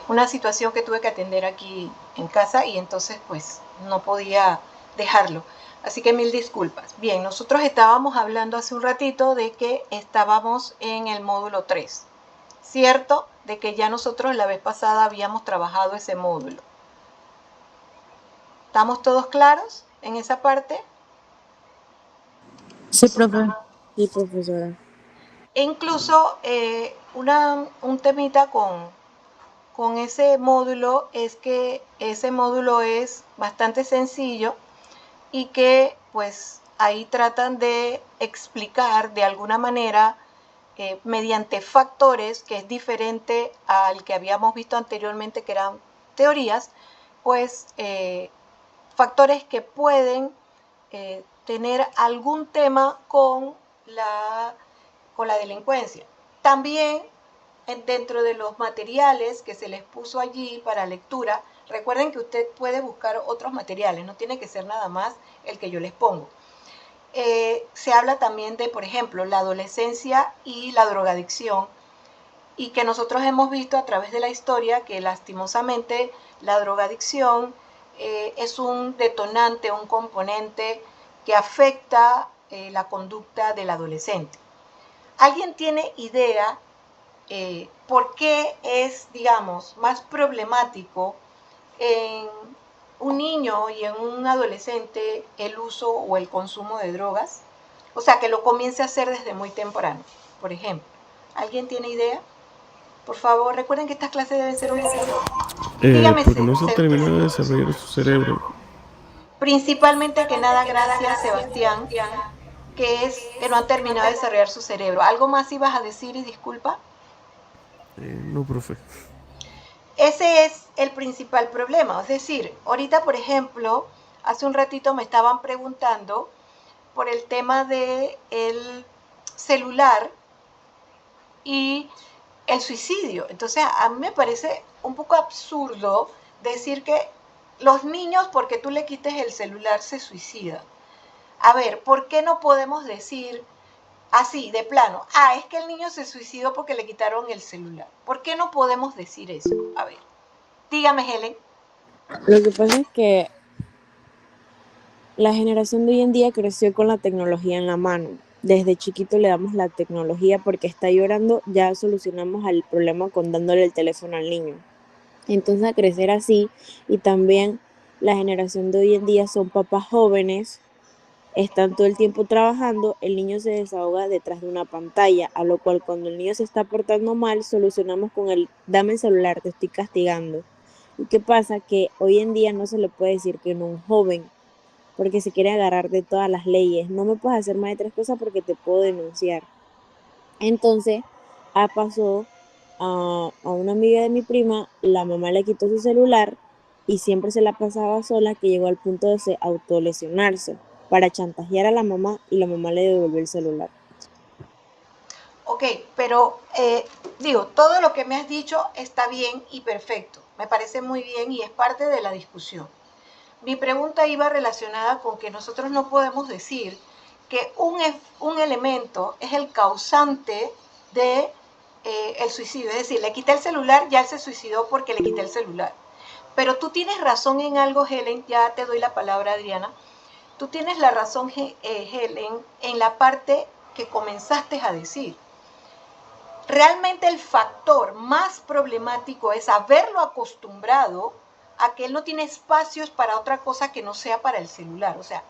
una situación que tuve que atender aquí en casa y entonces pues no podía dejarlo. Así que mil disculpas. Bien, nosotros estábamos hablando hace un ratito de que estábamos en el módulo 3, ¿cierto? De que ya nosotros la vez pasada habíamos trabajado ese módulo. ¿Estamos todos claros en esa parte? Sí, profe. Sí, profesora. E incluso un temita con ese módulo es que ese módulo es bastante sencillo y que pues ahí tratan de explicar de alguna manera mediante factores, que es diferente al que habíamos visto anteriormente, que eran teorías, pues factores que pueden tener algún tema con la delincuencia. También dentro de los materiales que se les puso allí para lectura, recuerden que usted puede buscar otros materiales, no tiene que ser nada más el que yo les pongo. Se habla también de, por ejemplo, la adolescencia y la drogadicción, y que nosotros hemos visto a través de la historia que lastimosamente la drogadicción es un detonante, un componente que afecta la conducta del adolescente. ¿Alguien tiene idea por qué es, digamos, más problemático en un niño y en un adolescente el uso o el consumo de drogas? O sea, que lo comience a hacer desde muy temprano, por ejemplo. ¿Alguien tiene idea? Por favor, recuerden que estas clases deben ser un poquito... Dígame, Porque no se termina de desarrollar su cerebro. principalmente que nada, gracias, Sebastián, que es que no han terminado de desarrollar su cerebro. ¿Algo más ibas a decir y disculpa? No, profe. Ese es el principal problema. Es decir, ahorita, por ejemplo, hace un ratito me estaban preguntando por el tema del celular y el suicidio. Entonces, a mí me parece un poco absurdo decir que los niños, porque tú le quites el celular, se suicidan. A ver, ¿por qué no podemos decir así, de plano, es que el niño se suicidó porque le quitaron el celular? ¿Por qué no podemos decir eso? A ver, dígame, Helen. Lo que pasa es que la generación de hoy en día creció con la tecnología en la mano. Desde chiquito le damos la tecnología porque está llorando, ya solucionamos el problema con dándole el teléfono al niño. Entonces, a crecer así, y también la generación de hoy en día son papás jóvenes, están todo el tiempo trabajando, el niño se desahoga detrás de una pantalla, a lo cual cuando el niño se está portando mal, solucionamos con el dame el celular, te estoy castigando. ¿Y qué pasa? Que hoy en día no se le puede decir que no a un joven, porque se quiere agarrar de todas las leyes. No me puedes hacer más de tres cosas porque te puedo denunciar. Entonces, pasó a una amiga de mi prima, la mamá le quitó su celular y siempre se la pasaba sola, que llegó al punto de autolesionarse para chantajear a la mamá y la mamá le devolvió el celular. Ok, pero digo, todo lo que me has dicho está bien y perfecto. Me parece muy bien y es parte de la discusión. Mi pregunta iba relacionada con que nosotros no podemos decir que un elemento es el causante de el suicidio. Es decir, le quité el celular, ya él se suicidó porque le quité el celular. Pero tú tienes razón en algo, Helen, ya te doy la palabra, Adriana. Tú tienes la razón, Helen, en la parte que comenzaste a decir. Realmente el factor más problemático es haberlo acostumbrado a que él no tiene espacios para otra cosa que no sea para el celular. O sea,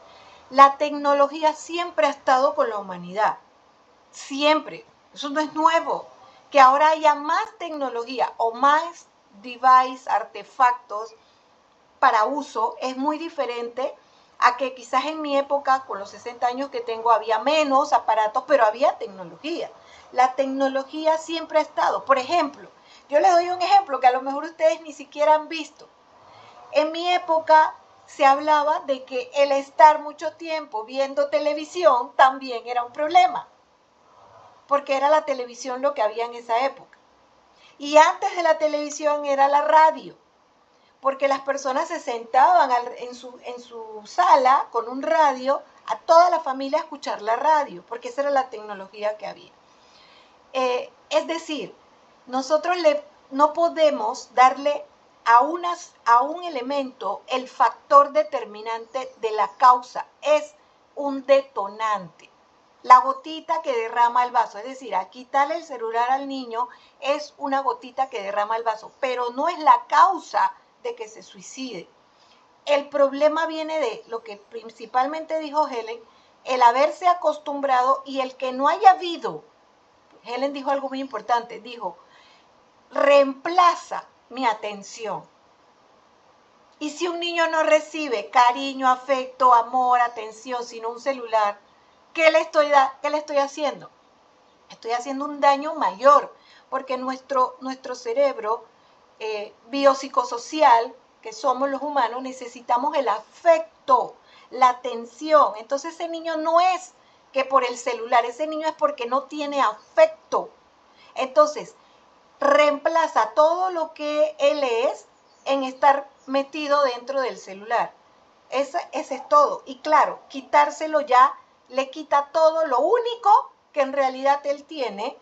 la tecnología siempre ha estado con la humanidad. Siempre. Eso no es nuevo. Que ahora haya más tecnología o más device, artefactos para uso es muy diferente a que quizás en mi época, con los 60 años que tengo, había menos aparatos, pero había tecnología. La tecnología siempre ha estado. Por ejemplo, yo les doy un ejemplo que a lo mejor ustedes ni siquiera han visto. En mi época se hablaba de que el estar mucho tiempo viendo televisión también era un problema, porque era la televisión lo que había en esa época. Y antes de la televisión era la radio, porque las personas se sentaban en su sala con un radio, a toda la familia a escuchar la radio, porque esa era la tecnología que había. Es decir, nosotros no podemos darle a un elemento el factor determinante de la causa, es un detonante. La gotita que derrama el vaso, es decir, a quitarle el celular al niño es una gotita que derrama el vaso, pero no es la causa de que se suicide. El problema viene de lo que principalmente dijo Helen, el haberse acostumbrado y el que no haya habido. Helen dijo algo muy importante, dijo, reemplaza mi atención. Y si un niño no recibe cariño, afecto, amor, atención, sino un celular, ¿qué le estoy haciendo? Estoy haciendo un daño mayor, porque nuestro cerebro biopsicosocial, que somos los humanos, necesitamos el afecto, la atención. Entonces ese niño no es que por el celular, ese niño es porque no tiene afecto. Entonces, reemplaza todo lo que él es en estar metido dentro del celular. Ese es todo. Y claro, quitárselo ya le quita todo lo único que en realidad él tiene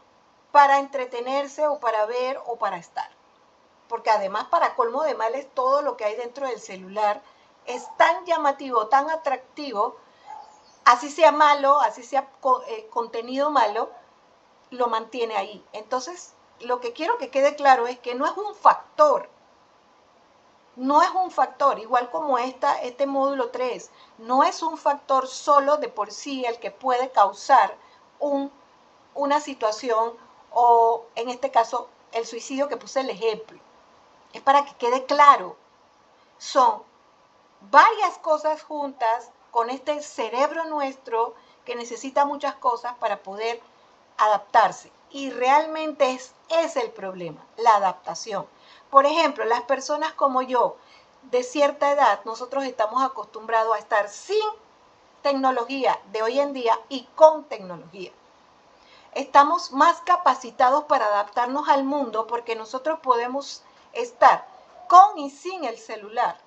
para entretenerse o para ver o para estar. Porque además, para colmo de males, todo lo que hay dentro del celular es tan llamativo, tan atractivo, así sea malo, así sea contenido malo, lo mantiene ahí. Entonces, lo que quiero que quede claro es que no es un factor. No es un factor, igual como este módulo 3, no es un factor solo de por sí el que puede causar una situación o, en este caso, el suicidio que puse el ejemplo. Es para que quede claro. Son varias cosas juntas con este cerebro nuestro que necesita muchas cosas para poder adaptarse. Y realmente es el problema, la adaptación. Por ejemplo, las personas como yo, de cierta edad, nosotros estamos acostumbrados a estar sin tecnología de hoy en día y con tecnología. Estamos más capacitados para adaptarnos al mundo porque nosotros podemos estar con y sin el celular.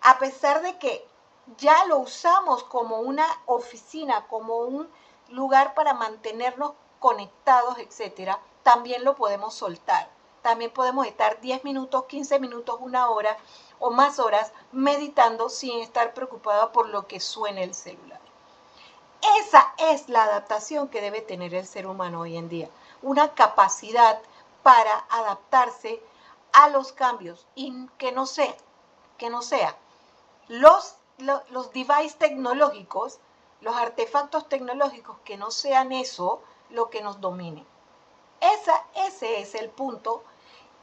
A pesar de que ya lo usamos como una oficina, como un lugar para mantenernos conectados, etcétera, también lo podemos soltar. También podemos estar 10 minutos, 15 minutos, una hora o más horas meditando sin estar preocupada por lo que suene el celular. Esa es la adaptación que debe tener el ser humano hoy en día. Una capacidad para adaptarse a los cambios y que no sea los devices tecnológicos, los artefactos tecnológicos, que no sean eso lo que nos domine. Ese es el punto,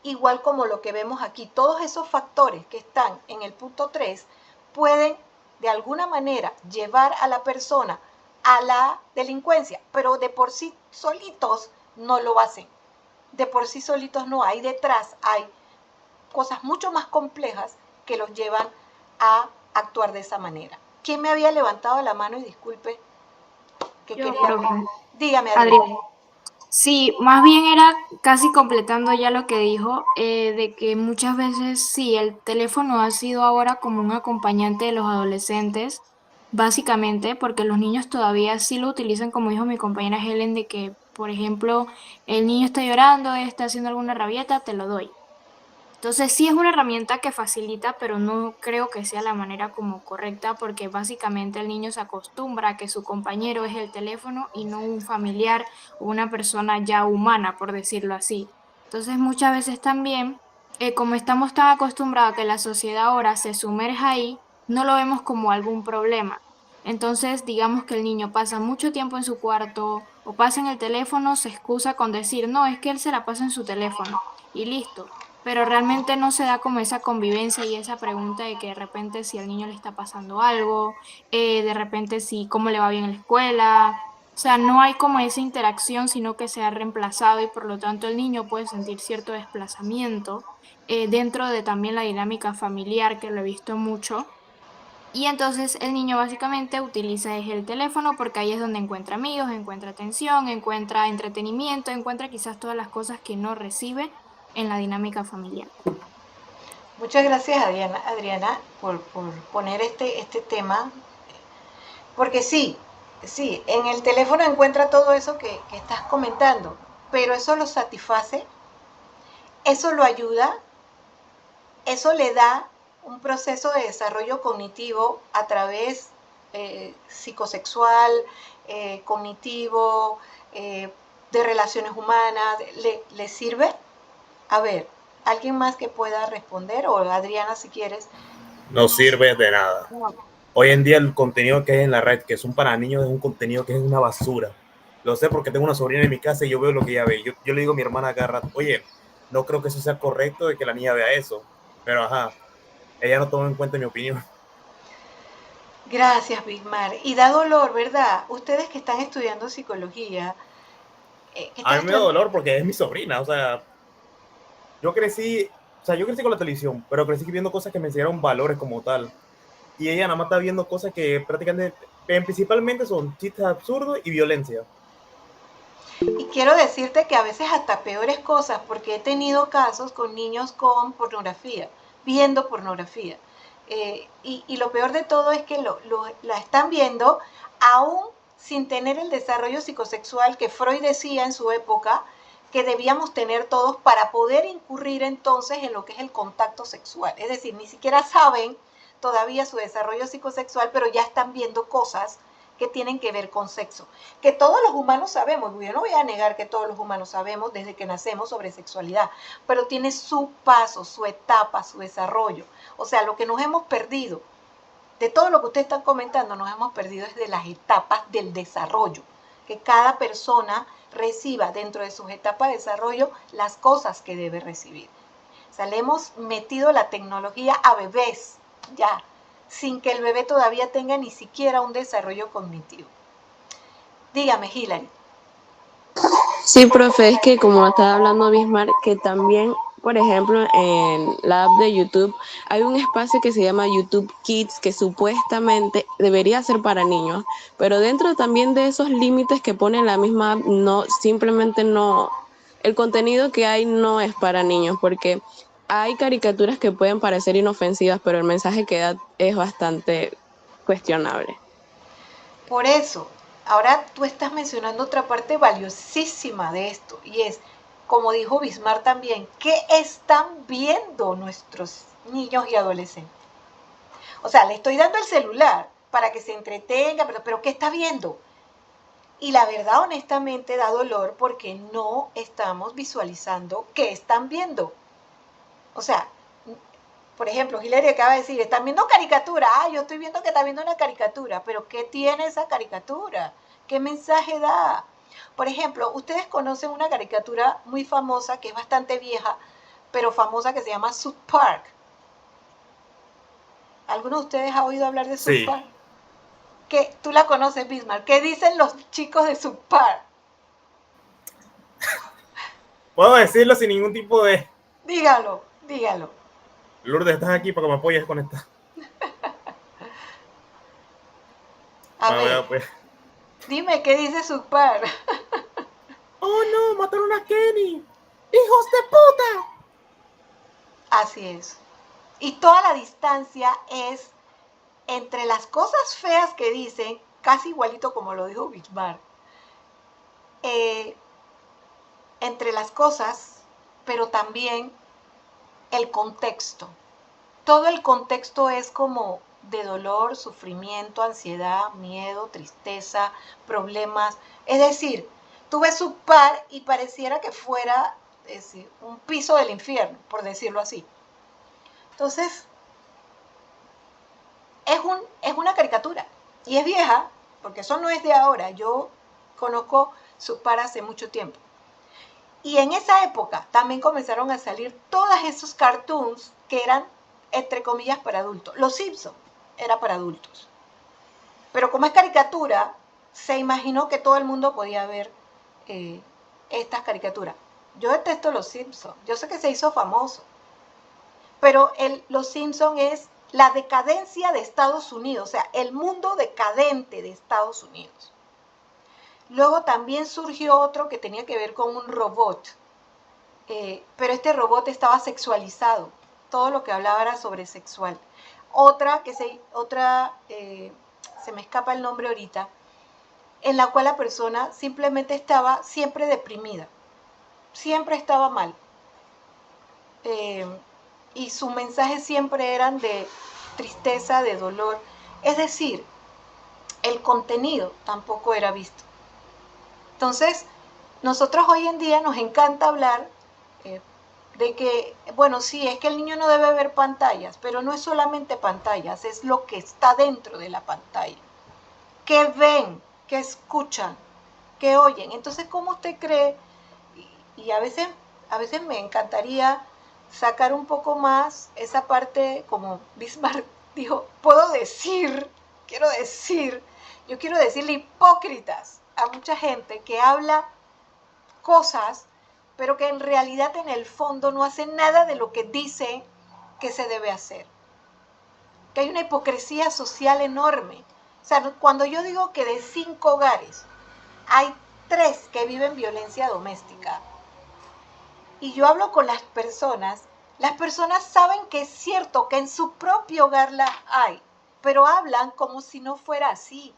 igual como lo que vemos aquí. Todos esos factores que están en el punto 3 pueden de alguna manera llevar a la persona a la delincuencia, pero de por sí solitos no lo hacen. De por sí solitos no, hay detrás, hay cosas mucho más complejas que los llevan a actuar de esa manera. ¿Quién me había levantado la mano? Y disculpe, que Yo, quería... profe. Dígame, Adrián. Sí, más bien era casi completando ya lo que dijo, de que muchas veces sí, el teléfono ha sido ahora como un acompañante de los adolescentes, básicamente, porque los niños todavía sí lo utilizan, como dijo mi compañera Helen, de que, por ejemplo, el niño está llorando, está haciendo alguna rabieta, te lo doy. Entonces sí es una herramienta que facilita, pero no creo que sea la manera como correcta porque básicamente el niño se acostumbra a que su compañero es el teléfono y no un familiar o una persona ya humana, por decirlo así. Entonces muchas veces también, como estamos tan acostumbrados a que la sociedad ahora se sumerja ahí, no lo vemos como algún problema. Entonces digamos que el niño pasa mucho tiempo en su cuarto o pasa en el teléfono, se excusa con decir, no, es que él se la pasa en su teléfono y listo, pero realmente no se da como esa convivencia y esa pregunta de que de repente si al niño le está pasando algo, de repente si cómo le va bien en la escuela, o sea, no hay como esa interacción, sino que se ha reemplazado y por lo tanto el niño puede sentir cierto desplazamiento dentro de también la dinámica familiar, que lo he visto mucho. Y entonces el niño básicamente utiliza es el teléfono porque ahí es donde encuentra amigos, encuentra atención, encuentra entretenimiento, encuentra quizás todas las cosas que no recibe en la dinámica familiar. Muchas gracias, Adriana, por poner este tema, porque sí, en el teléfono encuentra todo eso que estás comentando, pero eso lo satisface. eso lo ayuda, eso le da un proceso de desarrollo cognitivo a través psicosexual, cognitivo, de relaciones humanas, ¿le sirve? A ver, ¿alguien más que pueda responder? O Adriana, si quieres. No sirve de nada. No. Hoy en día el contenido que hay en la red, que son para niños, es un contenido que es una basura. Lo sé porque tengo una sobrina en mi casa y yo veo lo que ella ve. Yo le digo a mi hermana cada rato, oye, no creo que eso sea correcto de que la niña vea eso. Pero ajá, ella no toma en cuenta mi opinión. Gracias, Bismar. Y da dolor, ¿verdad? Ustedes que están estudiando psicología, que A están mí me da estudiando... dolor porque es mi sobrina. O sea, yo crecí con la televisión, pero crecí viendo cosas que me enseñaron valores como tal. Y ella nada más está viendo cosas que prácticamente, principalmente son chistes absurdos y violencia. Y quiero decirte que a veces hasta peores cosas, porque he tenido casos con niños con pornografía, viendo pornografía. Y lo peor de todo es que la están viendo aún sin tener el desarrollo psicosexual que Freud decía en su época que debíamos tener todos para poder incurrir entonces en lo que es el contacto sexual. Es decir, ni siquiera saben todavía su desarrollo psicosexual, pero ya están viendo cosas que tienen que ver con sexo. Que todos los humanos sabemos, yo no voy a negar que todos los humanos sabemos desde que nacemos sobre sexualidad, pero tiene su paso, su etapa, su desarrollo. O sea, lo que nos hemos perdido, de todo lo que ustedes están comentando, nos hemos perdido desde las etapas del desarrollo. Que cada persona reciba dentro de sus etapas de desarrollo las cosas que debe recibir. O sea, le hemos metido la tecnología a bebés, ya, sin que el bebé todavía tenga ni siquiera un desarrollo cognitivo. Dígame, Hilary. Sí, profe, es que como estaba hablando Bismarck, que también, por ejemplo, en la app de YouTube hay un espacio que se llama YouTube Kids, que supuestamente debería ser para niños, pero dentro también de esos límites que pone la misma app, no, simplemente no, el contenido que hay no es para niños, porque hay caricaturas que pueden parecer inofensivas, pero el mensaje que da es bastante cuestionable. Por eso, ahora tú estás mencionando otra parte valiosísima de esto, y es, como dijo Bismarck también, ¿qué están viendo nuestros niños y adolescentes? O sea, le estoy dando el celular para que se entretenga, pero ¿qué está viendo? Y la verdad, honestamente, da dolor porque no estamos visualizando qué están viendo. O sea, por ejemplo, Hilary acaba de decir, están viendo caricatura. Ah, yo estoy viendo que está viendo una caricatura, pero ¿qué tiene esa caricatura? ¿Qué mensaje da? Por ejemplo, ustedes conocen una caricatura muy famosa, que es bastante vieja, pero famosa, que se llama South Park. ¿Alguno de ustedes ha oído hablar de South Sí. Park? ¿Qué? Tú la conoces, Bismarck. ¿Qué dicen los chicos de South Park? Puedo decirlo sin ningún tipo de... Dígalo, dígalo. Lourdes, estás aquí para que me apoyes con esta. A ver, Pues. dime, ¿qué dice South Park? ¡Oh no! ¡Mataron a Kenny! ¡Hijos de puta! Así es. Y toda la distancia es entre las cosas feas que dicen, casi igualito como lo dijo Bismarck, entre las cosas, pero también el contexto. Todo el contexto es como de dolor, sufrimiento, ansiedad, miedo, tristeza, problemas. Es decir, tú ves su par y pareciera que fuera, es decir, un piso del infierno, por decirlo así. Entonces, es una caricatura y es vieja, porque eso no es de ahora. Yo conozco su par hace mucho tiempo. Y en esa época también comenzaron a salir todos esos cartoons que eran, entre comillas, para adultos. Los Simpsons era para adultos. Pero como es caricatura, se imaginó que todo el mundo podía ver estas caricaturas. Yo detesto Los Simpsons. Yo sé que se hizo famoso. Pero Los Simpsons es la decadencia de Estados Unidos, o sea, el mundo decadente de Estados Unidos. Luego también surgió otro que tenía que ver con un robot, pero este robot estaba sexualizado, todo lo que hablaba era sobre sexual. Se me escapa el nombre ahorita, en la cual la persona simplemente estaba siempre deprimida, siempre estaba mal. y sus mensajes siempre eran de tristeza, de dolor. Es decir, el contenido tampoco era visto. Entonces, nosotros hoy en día nos encanta hablar de que, bueno, sí, es que el niño no debe ver pantallas, pero no es solamente pantallas, es lo que está dentro de la pantalla. ¿Qué ven? ¿Qué escuchan? ¿Qué oyen? Entonces, ¿cómo usted cree? Y a veces me encantaría sacar un poco más esa parte, como Bismarck dijo, yo quiero decirle hipócritas a mucha gente que habla cosas, pero que en realidad en el fondo no hacen nada de lo que dice que se debe hacer. Que hay una hipocresía social enorme. O sea, cuando yo digo que de 5 hogares hay 3 que viven violencia doméstica, y yo hablo con las personas saben que es cierto que en su propio hogar la hay, pero hablan como si no fuera así.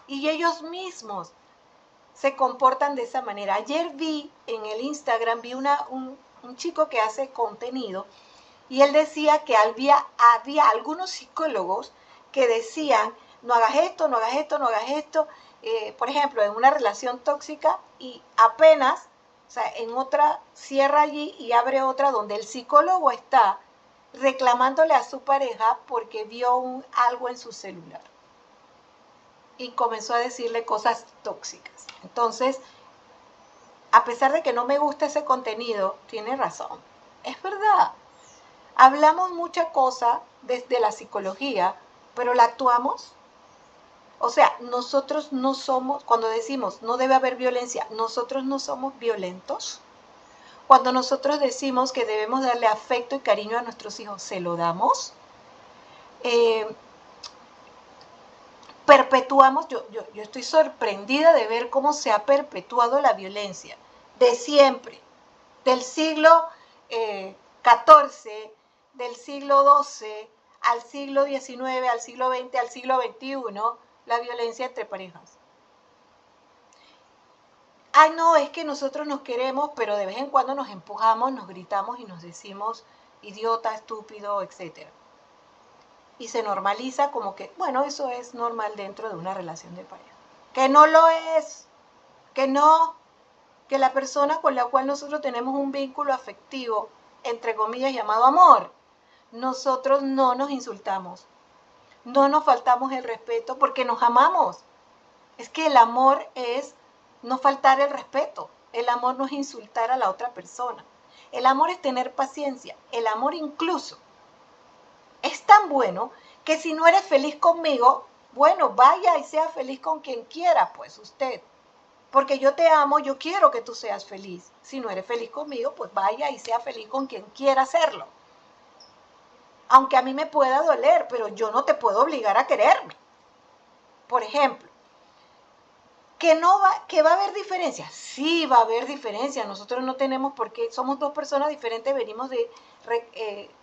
Y ellos mismos se comportan de esa manera. Ayer vi en el Instagram, vi un chico que hace contenido y él decía que había algunos psicólogos que decían, no hagas esto, no hagas esto, no hagas esto. Por ejemplo, en una relación tóxica y apenas, o sea, en otra cierra allí y abre otra donde el psicólogo está reclamándole a su pareja porque vio algo en su celular. Y comenzó a decirle cosas tóxicas. Entonces, a pesar de que no me gusta ese contenido, tiene razón. Es verdad. Hablamos mucha cosa desde la psicología, pero la actuamos. O sea, nosotros no somos, cuando decimos no debe haber violencia, nosotros no somos violentos. Cuando nosotros decimos que debemos darle afecto y cariño a nuestros hijos, ¿se lo damos? Perpetuamos, yo estoy sorprendida de ver cómo se ha perpetuado la violencia, de siempre, del siglo XIV, del siglo XII, al siglo XIX, al siglo XX, al siglo XXI, la violencia entre parejas. Ay, no, es que nosotros nos queremos, pero de vez en cuando nos empujamos, nos gritamos y nos decimos idiota, estúpido, etc. Y se normaliza como que, bueno, eso es normal dentro de una relación de pareja. Que no lo es, que no, que la persona con la cual nosotros tenemos un vínculo afectivo, entre comillas, llamado amor, nosotros no nos insultamos, no nos faltamos el respeto porque nos amamos. Es que el amor es no faltar el respeto, el amor no es insultar a la otra persona, el amor es tener paciencia, el amor incluso es tan bueno que si no eres feliz conmigo, bueno, vaya y sea feliz con quien quiera, pues usted. Porque yo te amo, yo quiero que tú seas feliz. Si no eres feliz conmigo, pues vaya y sea feliz con quien quiera hacerlo. Aunque a mí me pueda doler, pero yo no te puedo obligar a quererme. Por ejemplo, ¿que va a haber diferencias? Sí, va a haber diferencias. Nosotros no tenemos por qué, somos 2 personas diferentes, venimos de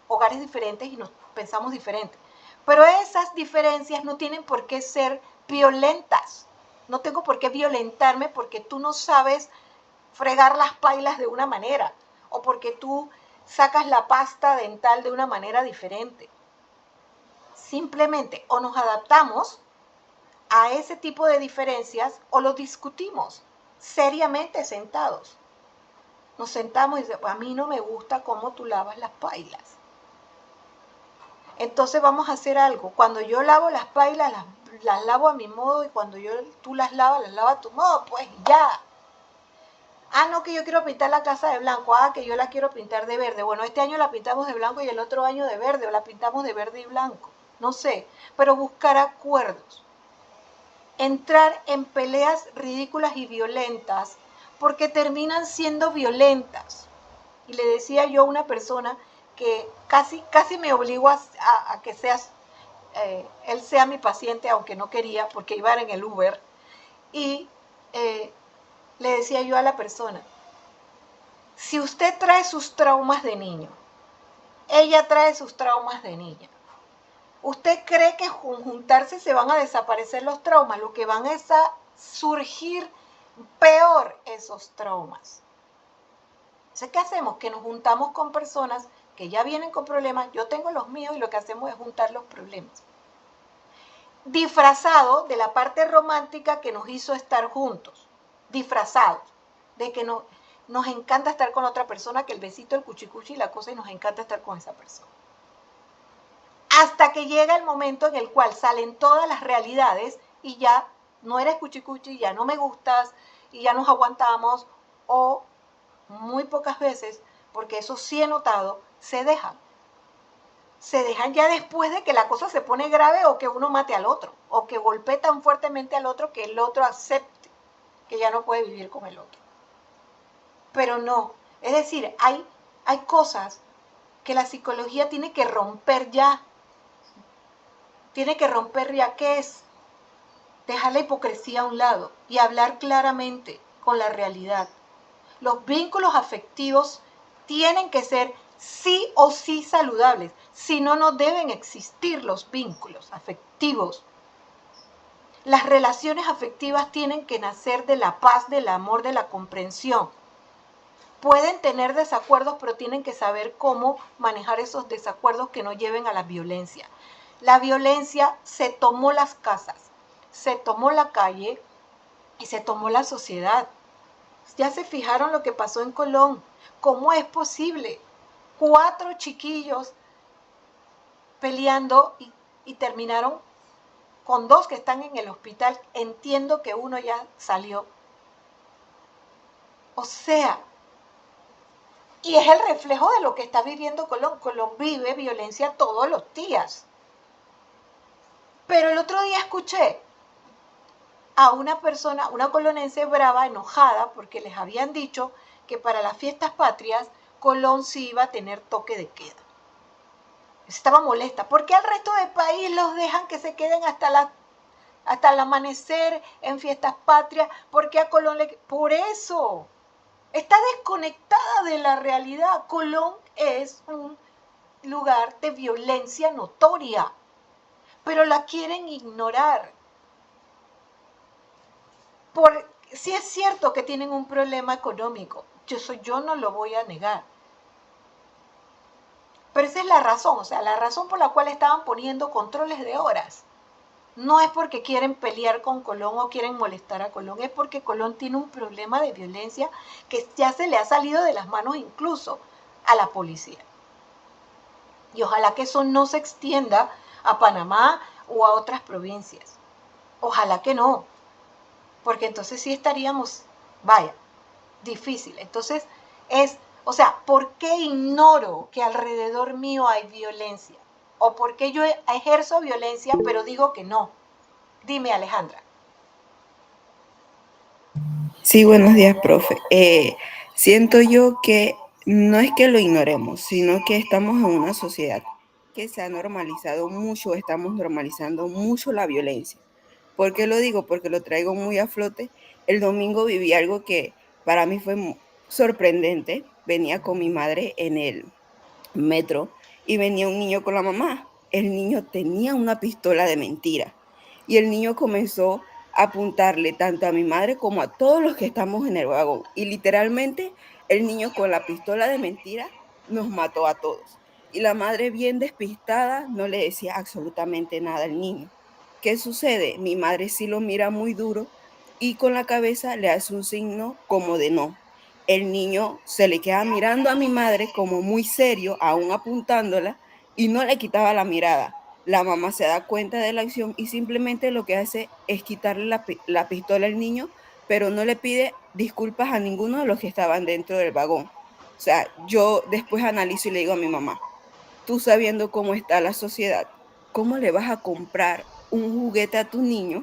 hogares diferentes y nos pensamos diferentes. Pero esas diferencias no tienen por qué ser violentas. No tengo por qué violentarme porque tú no sabes fregar las pailas de una manera o porque tú sacas la pasta dental de una manera diferente. Simplemente o nos adaptamos a ese tipo de diferencias o lo discutimos seriamente sentados. Nos sentamos y decimos, a mí no me gusta cómo tú lavas las pailas. Entonces vamos a hacer algo. Cuando yo lavo las pailas, las lavo a mi modo y cuando tú las lavas a tu modo, pues ya. Ah, no, que yo quiero pintar la casa de blanco. Ah, que yo la quiero pintar de verde. Bueno, este año la pintamos de blanco y el otro año de verde, o la pintamos de verde y blanco. No sé, pero buscar acuerdos. Entrar en peleas ridículas y violentas porque terminan siendo violentas. Y le decía yo a una persona que casi me obligó a que él sea mi paciente, aunque no quería, porque iba en el Uber, y le decía yo a la persona, si usted trae sus traumas de niño, ella trae sus traumas de niña, ¿usted cree que juntarse se van a desaparecer los traumas? Lo que van es a surgir peor esos traumas. Entonces, ¿qué hacemos? Que nos juntamos con personas que ya vienen con problemas, yo tengo los míos y lo que hacemos es juntar los problemas. Disfrazado de la parte romántica que nos hizo estar juntos, disfrazados de que nos encanta estar con otra persona, que el besito, el cuchicuchi y la cosa, y nos encanta estar con esa persona. Hasta que llega el momento en el cual salen todas las realidades y ya no eres cuchicuchi, ya no me gustas y ya nos aguantamos, o muy pocas veces, porque eso sí he notado, se dejan. Se dejan ya después de que la cosa se pone grave o que uno mate al otro, o que golpee tan fuertemente al otro que el otro acepte que ya no puede vivir con el otro. Pero no, es decir, hay cosas que la psicología tiene que romper ya. Tiene que romper ya. ¿Qué es? Dejar la hipocresía a un lado y hablar claramente con la realidad. Los vínculos afectivos tienen que ser sí o sí saludables. Si no, no deben existir los vínculos afectivos. Las relaciones afectivas tienen que nacer de la paz, del amor, de la comprensión. Pueden tener desacuerdos, pero tienen que saber cómo manejar esos desacuerdos que no lleven a la violencia. La violencia se tomó las casas, se tomó la calle y se tomó la sociedad. Ya se fijaron lo que pasó en Colón. ¿Cómo es posible? 4 chiquillos peleando y terminaron con 2 que están en el hospital. Entiendo que uno ya salió. O sea, y es el reflejo de lo que está viviendo Colón. Colón vive violencia todos los días. Pero el otro día escuché a una persona, una colonense brava, enojada, porque les habían dicho que para las fiestas patrias Colón sí iba a tener toque de queda. Estaba molesta. ¿Por qué al resto del país los dejan que se queden hasta el amanecer en fiestas patrias? ¿Por qué a Colón le...? Por eso. Está desconectada de la realidad. Colón es un lugar de violencia notoria, pero la quieren ignorar. Sí es cierto que tienen un problema económico, yo no lo voy a negar. Pero esa es la razón, o sea, la razón por la cual estaban poniendo controles de horas. No es porque quieren pelear con Colón o quieren molestar a Colón, es porque Colón tiene un problema de violencia que ya se le ha salido de las manos incluso a la policía. Y ojalá que eso no se extienda a Panamá o a otras provincias. Ojalá que no, porque entonces sí estaríamos, difícil. Entonces o sea, ¿por qué ignoro que alrededor mío hay violencia? ¿O por qué yo ejerzo violencia pero digo que no? Dime, Alejandra. Sí, buenos días, profe. Siento yo que no es que lo ignoremos, sino que estamos en una sociedad que se ha normalizado mucho, estamos normalizando mucho la violencia. ¿Por qué lo digo? Porque lo traigo muy a flote. El domingo viví algo que para mí fue sorprendente. Venía con mi madre en el metro y venía un niño con la mamá. El niño tenía una pistola de mentira y el niño comenzó a apuntarle tanto a mi madre como a todos los que estamos en el vagón. Y literalmente el niño con la pistola de mentira nos mató a todos. Y la madre, bien despistada, no le decía absolutamente nada al niño. ¿Qué sucede? Mi madre sí lo mira muy duro y con la cabeza le hace un signo como de no. El niño se le queda mirando a mi madre como muy serio, aún apuntándola, y no le quitaba la mirada. La mamá se da cuenta de la acción y simplemente lo que hace es quitarle la pistola al niño, pero no le pide disculpas a ninguno de los que estaban dentro del vagón. O sea, yo después analizo y le digo a mi mamá, tú sabiendo cómo está la sociedad, ¿cómo le vas a comprar un juguete a tu niño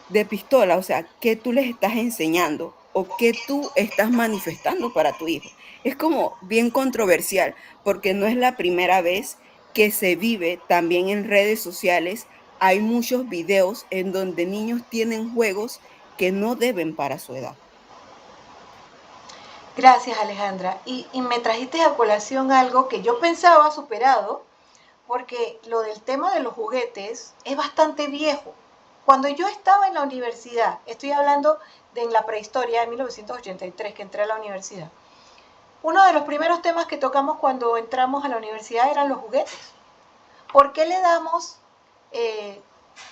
de pistola? O sea, ¿qué tú les estás enseñando o qué tú estás manifestando para tu hijo? Es como bien controversial porque no es la primera vez que se vive también en redes sociales. Hay muchos videos en donde niños tienen juegos que no deben para su edad. Gracias, Alejandra. Y me trajiste a colación algo que yo pensaba superado, porque lo del tema de los juguetes es bastante viejo. Cuando yo estaba en la universidad, estoy hablando de en la prehistoria de 1983 que entré a la universidad, Uno de los primeros temas que tocamos cuando entramos a la universidad eran los juguetes. ¿Por qué le damos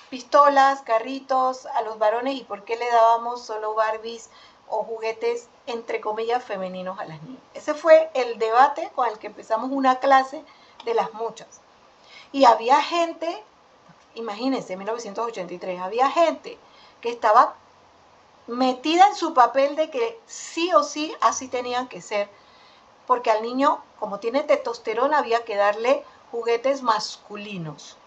pistolas, carritos a los varones y por qué le dábamos solo Barbies o juguetes, entre comillas, femeninos a las niñas? Ese fue el debate con el que empezamos una clase de las muchas. Y había gente, imagínense, en 1983, había gente que estaba metida en su papel de que sí o sí así tenían que ser, porque al niño, como tiene testosterona, había que darle juguetes masculinos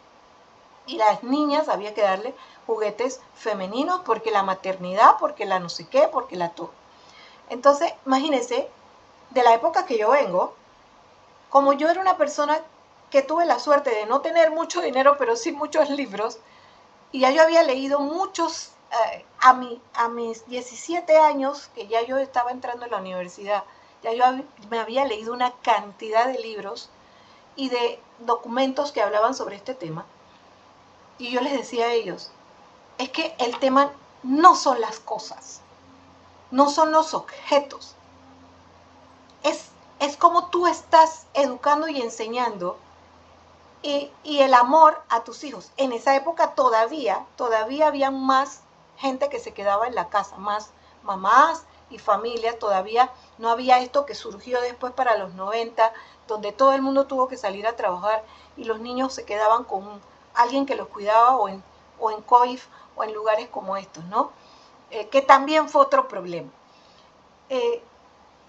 y las niñas había que darle juguetes femeninos porque la maternidad, porque la no sé qué, porque la todo. Entonces, imagínense, de la época que yo vengo, como yo era una persona que tuve la suerte de no tener mucho dinero, pero sí muchos libros, y ya yo había leído muchos, a mis 17 años, que ya yo estaba entrando en la universidad, ya yo me había leído una cantidad de libros y de documentos que hablaban sobre este tema. Y yo les decía a ellos, es que el tema no son las cosas, no son los objetos, es como tú estás educando y enseñando y el amor a tus hijos. En esa época todavía había más gente que se quedaba en la casa, más mamás y familias, todavía no había esto que surgió después para los 90, donde todo el mundo tuvo que salir a trabajar y los niños se quedaban con alguien que los cuidaba o en COIF o en lugares como estos, ¿no? Que también fue otro problema.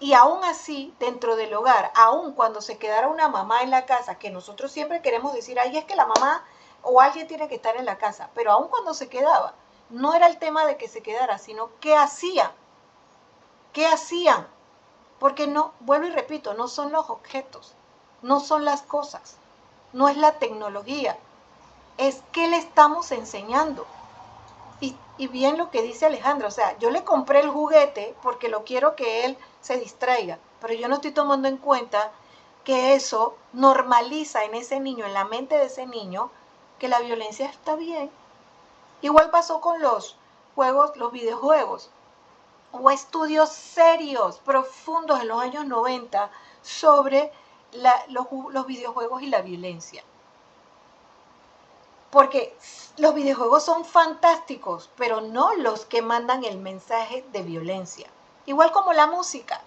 Y aún así, dentro del hogar, aún cuando se quedara una mamá en la casa, que nosotros siempre queremos decir, ay, es que la mamá o alguien tiene que estar en la casa, pero aún cuando se quedaba, no era el tema de que se quedara, sino qué hacían. ¿Qué hacían? Porque no, vuelvo y repito, no son los objetos, no son las cosas, no es la tecnología, es qué le estamos enseñando. Y bien lo que dice Alejandra, o sea, yo le compré el juguete porque lo quiero que él se distraiga, pero yo no estoy tomando en cuenta que eso normaliza en ese niño, en la mente de ese niño, que la violencia está bien. Igual pasó con los juegos, los videojuegos. Hubo estudios serios, profundos en los años 90 sobre los videojuegos y la violencia. Porque los videojuegos son fantásticos, pero no los que mandan el mensaje de violencia. Igual como la música.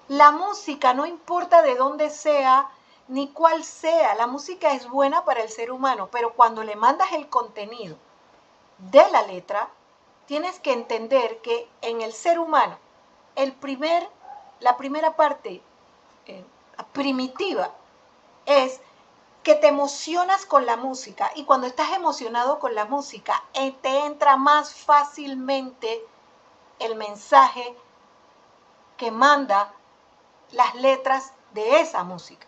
La música, no importa de dónde sea, ni cuál sea, la música es buena para el ser humano, pero cuando le mandas el contenido de la letra, tienes que entender que en el ser humano, la primera parte primitiva es que te emocionas con la música y cuando estás emocionado con la música te entra más fácilmente el mensaje que manda las letras de esa música.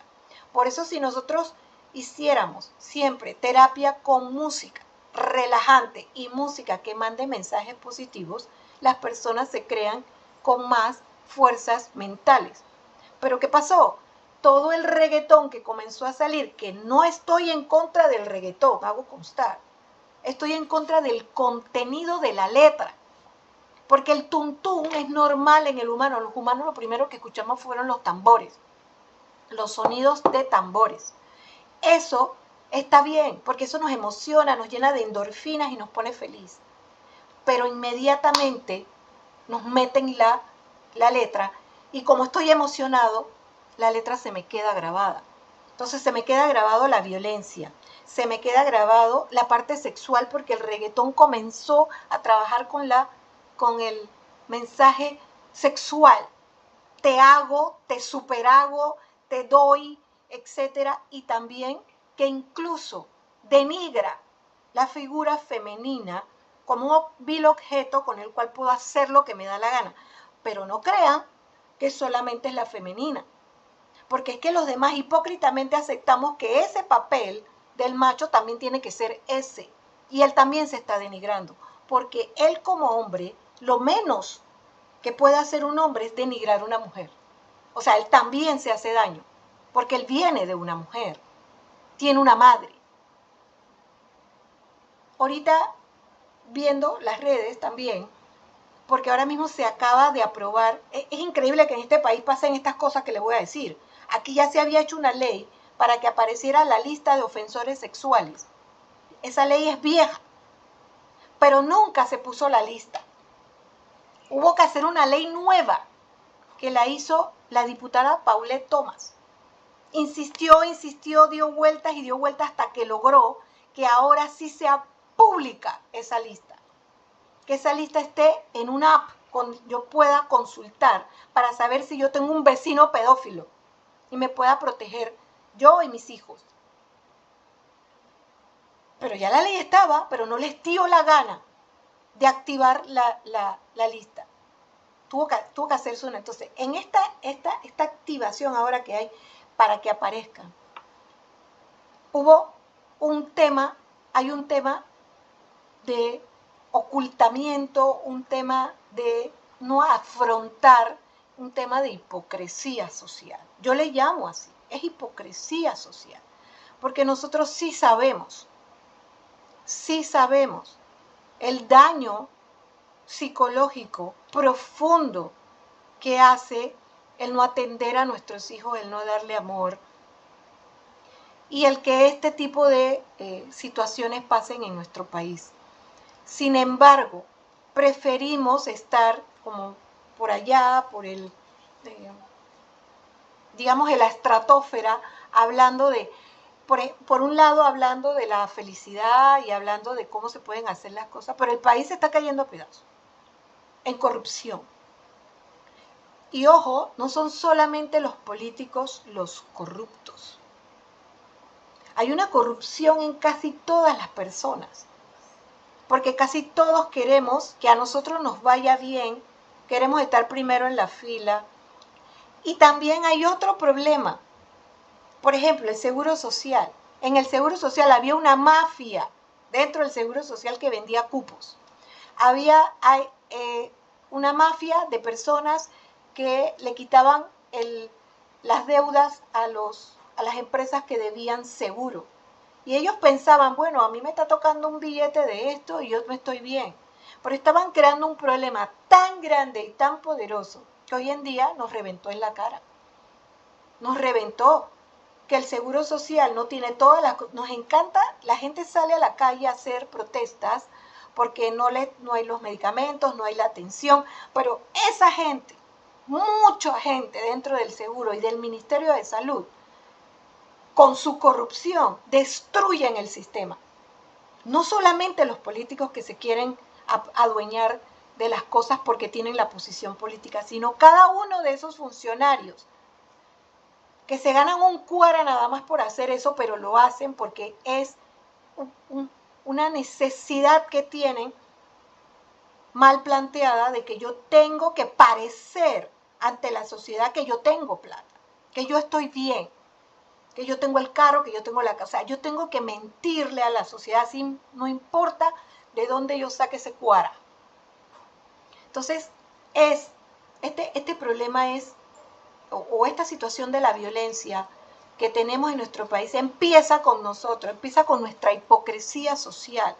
Por eso si nosotros hiciéramos siempre terapia con música relajante y música que mande mensajes positivos, las personas se crean con más fuerzas mentales. Pero ¿qué pasó? Todo el reggaetón que comenzó a salir, que no estoy en contra del reggaetón, hago constar, estoy en contra del contenido de la letra, porque el tuntún es normal en el humano. Los humanos lo primero que escuchamos fueron los tambores, los sonidos de tambores. Eso está bien, porque eso nos emociona, nos llena de endorfinas y nos pone feliz. Pero inmediatamente nos meten la letra y como estoy emocionado, la letra se me queda grabada. Entonces se me queda grabado la violencia, se me queda grabado la parte sexual porque el reggaetón comenzó a trabajar con el mensaje sexual. Te hago, te superhago, te doy, etcétera, y también que incluso denigra la figura femenina como un vil objeto con el cual puedo hacer lo que me da la gana. Pero no crean que solamente es la femenina, porque es que los demás hipócritamente aceptamos que ese papel del macho también tiene que ser ese, y él también se está denigrando, porque él como hombre, lo menos que puede hacer un hombre es denigrar a una mujer. O sea, él también se hace daño, porque él viene de una mujer, tiene una madre. Ahorita, viendo las redes también, porque ahora mismo se acaba de aprobar. Es increíble que en este país pasen estas cosas que les voy a decir. Aquí ya se había hecho una ley para que apareciera la lista de ofensores sexuales. Esa ley es vieja, pero nunca se puso la lista. Hubo que hacer una ley nueva que la hizo la diputada Paulette Thomas. Insistió, dio vueltas y dio vueltas hasta que logró que ahora sí sea pública esa lista. Que esa lista esté en una app donde yo pueda consultar para saber si yo tengo un vecino pedófilo y me pueda proteger yo y mis hijos. Pero ya la ley estaba, pero no les dio la gana de activar la lista. Tuvo que hacerse una. Entonces, en esta activación ahora que hay para que aparezcan, hay un tema de ocultamiento, un tema de no afrontar, un tema de hipocresía social. Yo le llamo así, es hipocresía social, porque nosotros sí sabemos el daño psicológico profundo que hace el no atender a nuestros hijos, el no darle amor, y el que este tipo de situaciones pasen en nuestro país. Sin embargo, preferimos estar como por allá, digamos, en la estratosfera, hablando de, por un lado, hablando de la felicidad y hablando de cómo se pueden hacer las cosas, pero el país se está cayendo a pedazos, en corrupción. Y ojo, no son solamente los políticos los corruptos. Hay una corrupción en casi todas las personas, porque casi todos queremos que a nosotros nos vaya bien, queremos estar primero en la fila. Y también hay otro problema. Por ejemplo, el Seguro Social. En el Seguro Social había una mafia dentro del Seguro Social que vendía cupos. Hay una mafia de personas que le quitaban las deudas a las empresas que debían seguro. Y ellos pensaban, bueno, a mí me está tocando un billete de esto y yo me estoy bien. Pero estaban creando un problema tan grande y tan poderoso que hoy en día nos reventó en la cara. Nos reventó. Que el Seguro Social no tiene todas las cosas. Nos encanta, la gente sale a la calle a hacer protestas porque no hay los medicamentos, no hay la atención. Pero esa gente, mucha gente dentro del seguro y del Ministerio de Salud, con su corrupción, destruyen el sistema. No solamente los políticos que se quieren adueñar de las cosas porque tienen la posición política, sino cada uno de esos funcionarios que se ganan un cuara nada más por hacer eso, pero lo hacen porque es una necesidad que tienen mal planteada de que yo tengo que parecer ante la sociedad que yo tengo plata, que yo estoy bien, que yo tengo el carro, que yo tengo la casa. Yo tengo que mentirle a la sociedad, así no importa de dónde yo saque ese cuara. Entonces, este problema es, o esta situación de la violencia que tenemos en nuestro país, empieza con nosotros, empieza con nuestra hipocresía social.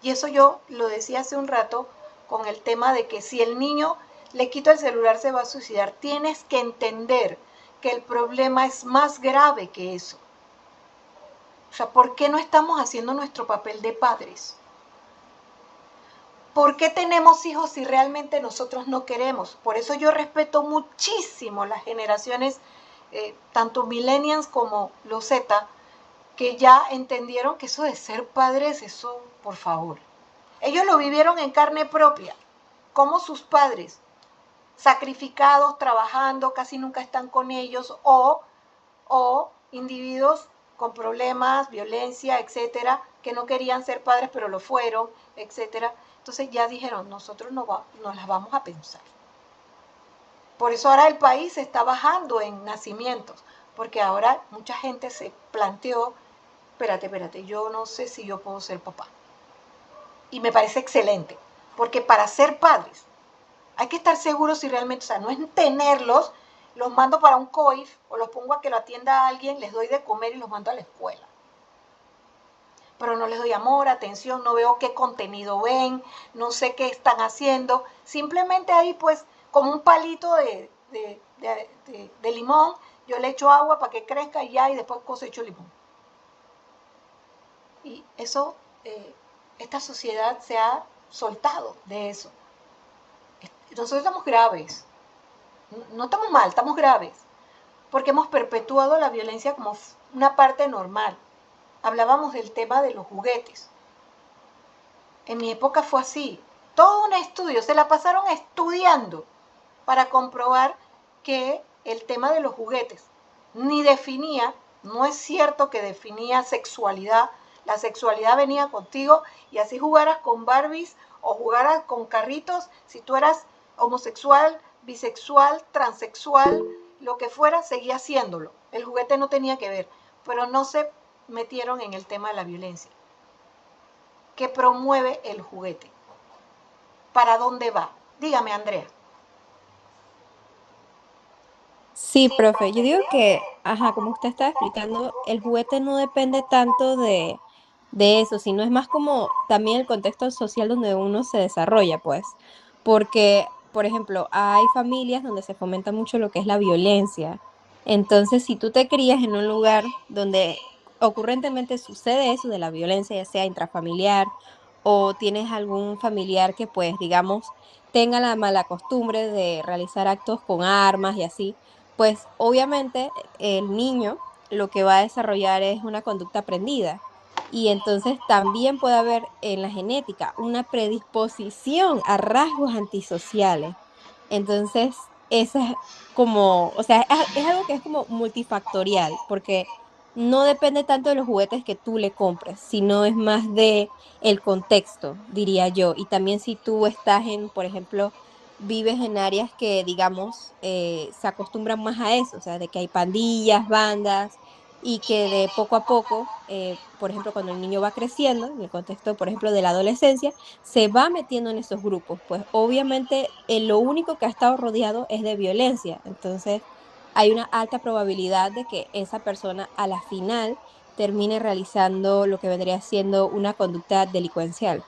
Y eso yo lo decía hace un rato con el tema de que si el niño le quita el celular se va a suicidar. Tienes que entender que el problema es más grave que eso. O sea, ¿por qué no estamos haciendo nuestro papel de padres? ¿Por qué tenemos hijos si realmente nosotros no queremos? Por eso yo respeto muchísimo las generaciones, tanto millennials como los Z, que ya entendieron que eso de ser padres, eso, por favor. Ellos lo vivieron en carne propia, como sus padres, sacrificados, trabajando, casi nunca están con ellos, o individuos con problemas, violencia, etcétera, que no querían ser padres, pero lo fueron, etcétera. Entonces ya dijeron, nosotros nos las vamos a pensar. Por eso ahora el país está bajando en nacimientos, porque ahora mucha gente se planteó, espérate, yo no sé si yo puedo ser papá. Y me parece excelente, porque para ser padres hay que estar seguros si realmente, o sea, no es tenerlos, los mando para un COIF o los pongo a que lo atienda a alguien, les doy de comer y los mando a la escuela. pero no les doy amor, atención, no veo qué contenido ven, no sé qué están haciendo. Simplemente ahí pues como un palito de limón, yo le echo agua para que crezca y ya, y después cosecho limón. Y eso, esta sociedad se ha soltado de eso. Nosotros estamos graves, no estamos mal, estamos graves, porque hemos perpetuado la violencia como una parte normal. Hablábamos del tema de los juguetes. En mi época fue así. Todo un estudio, se la pasaron estudiando para comprobar que el tema de los juguetes ni definía, no es cierto que definía sexualidad. La sexualidad venía contigo y así jugaras con Barbies o jugaras con carritos, si tú eras homosexual, bisexual, transexual, lo que fuera, seguía haciéndolo. El juguete no tenía que ver, pero no se metieron en el tema de la violencia. ¿Qué promueve el juguete? ¿Para dónde va? Dígame, Andrea. Sí, profe, yo digo que, ajá, como usted estaba explicando, el juguete no depende tanto de eso, sino es más como también el contexto social donde uno se desarrolla, pues, porque, por ejemplo, hay familias donde se fomenta mucho lo que es la violencia. Entonces, si tú te crías en un lugar donde ocurrentemente sucede eso de la violencia, ya sea intrafamiliar, o tienes algún familiar que, pues, digamos, tenga la mala costumbre de realizar actos con armas y así, pues obviamente el niño lo que va a desarrollar es una conducta aprendida. Y entonces también puede haber en la genética una predisposición a rasgos antisociales. Entonces, eso es como, o sea, es algo que es como multifactorial, porque no depende tanto de los juguetes que tú le compres, sino es más de el contexto, diría yo. Y también si tú estás en, por ejemplo, vives en áreas que, digamos, se acostumbran más a eso, o sea, de que hay pandillas, bandas, y que de poco a poco, por ejemplo, cuando el niño va creciendo, en el contexto, por ejemplo, de la adolescencia, se va metiendo en esos grupos, pues obviamente lo único que ha estado rodeado es de violencia, entonces hay una alta probabilidad de que esa persona a la final termine realizando lo que vendría siendo una conducta delincuencial.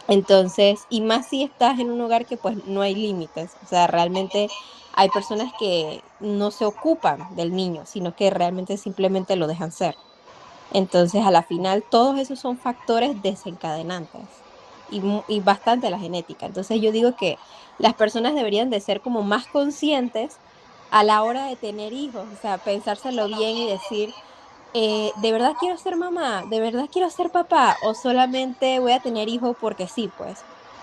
Entonces, y más si estás en un hogar que pues no hay límites, o sea, realmente hay personas que no se ocupan del niño, sino que realmente simplemente lo dejan ser. Entonces, a la final, todos esos son factores desencadenantes y bastante la genética. Entonces, yo digo que las personas deberían de ser como más conscientes a la hora de tener hijos, o sea, pensárselo bien y decir, ¿de verdad quiero ser mamá? ¿De verdad quiero ser papá? ¿O solamente voy a tener hijos porque sí, pues?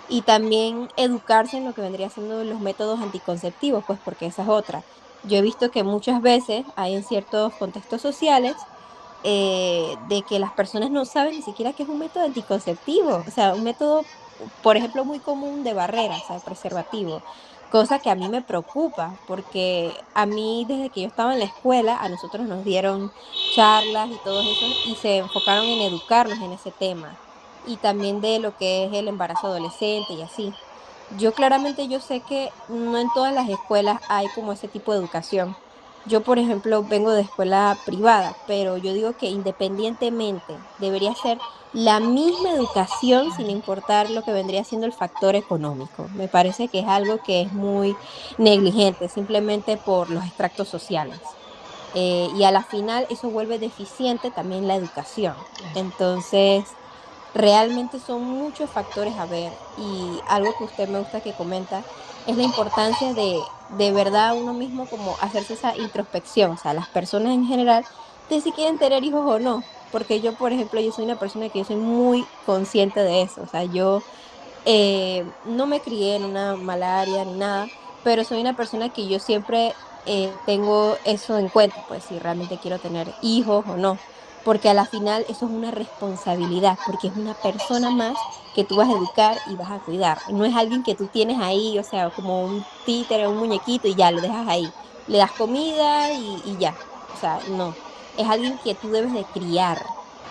Y también educarse en lo que vendría siendo los métodos anticonceptivos, pues porque esa es otra. Yo he visto que muchas veces hay en ciertos contextos sociales de que las personas no saben ni siquiera qué es un método anticonceptivo, o sea, un método, por ejemplo, muy común de barrera, o sea, preservativo, cosa que a mí me preocupa, porque a mí desde que yo estaba en la escuela, a nosotros nos dieron charlas y todo eso, y se enfocaron en educarnos en ese tema, y también de lo que es el embarazo adolescente y así. Yo sé que no en todas las escuelas hay como ese tipo de educación. Yo, por ejemplo, vengo de escuela privada, pero yo digo que independientemente debería ser la misma educación sin importar lo que vendría siendo el factor económico. Me parece que es algo que es muy negligente, simplemente por los extractos sociales. Y a la final eso vuelve deficiente también la educación. Entonces, realmente son muchos factores a ver y algo que usted me gusta que comenta es la importancia de verdad uno mismo como hacerse esa introspección, o sea, las personas en general, de si quieren tener hijos o no, porque yo, por ejemplo, yo soy una persona que yo soy muy consciente de eso, o sea, yo no me crié en una mala área ni nada, pero soy una persona que yo siempre tengo eso en cuenta, pues si realmente quiero tener hijos o no, porque a la final eso es una responsabilidad, porque es una persona más que tú vas a educar y vas a cuidar. No es alguien que tú tienes ahí, o sea, como un títere, un muñequito y ya lo dejas ahí. Le das comida y ya. O sea, no. Es alguien que tú debes de criar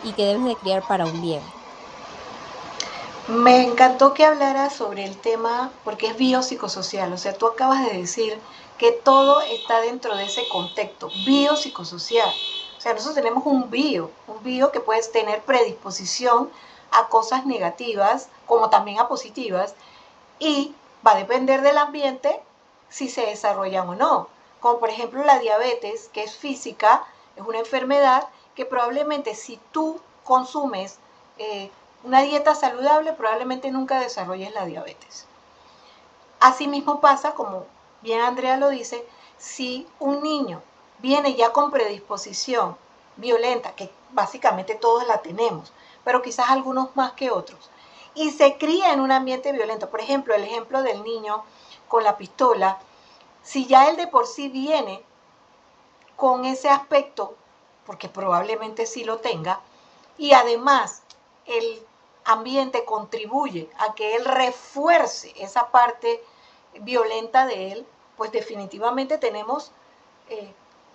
y que debes de criar para un bien. Me encantó que hablaras sobre el tema porque es biopsicosocial, o sea, tú acabas de decir que todo está dentro de ese contexto biopsicosocial. O sea, nosotros tenemos un bio que puedes tener predisposición a cosas negativas como también a positivas, y va a depender del ambiente si se desarrollan o no. Como por ejemplo la diabetes, que es física, es una enfermedad que probablemente si tú consumes una dieta saludable, probablemente nunca desarrolles la diabetes. Asimismo pasa, como bien Andrea lo dice, si un niño viene ya con predisposición violenta, que básicamente todos la tenemos, pero quizás algunos más que otros, y se cría en un ambiente violento, por ejemplo, el ejemplo del niño con la pistola, si ya él de por sí viene con ese aspecto, porque probablemente sí lo tenga, y además el ambiente contribuye a que él refuerce esa parte violenta de él, pues definitivamente tenemos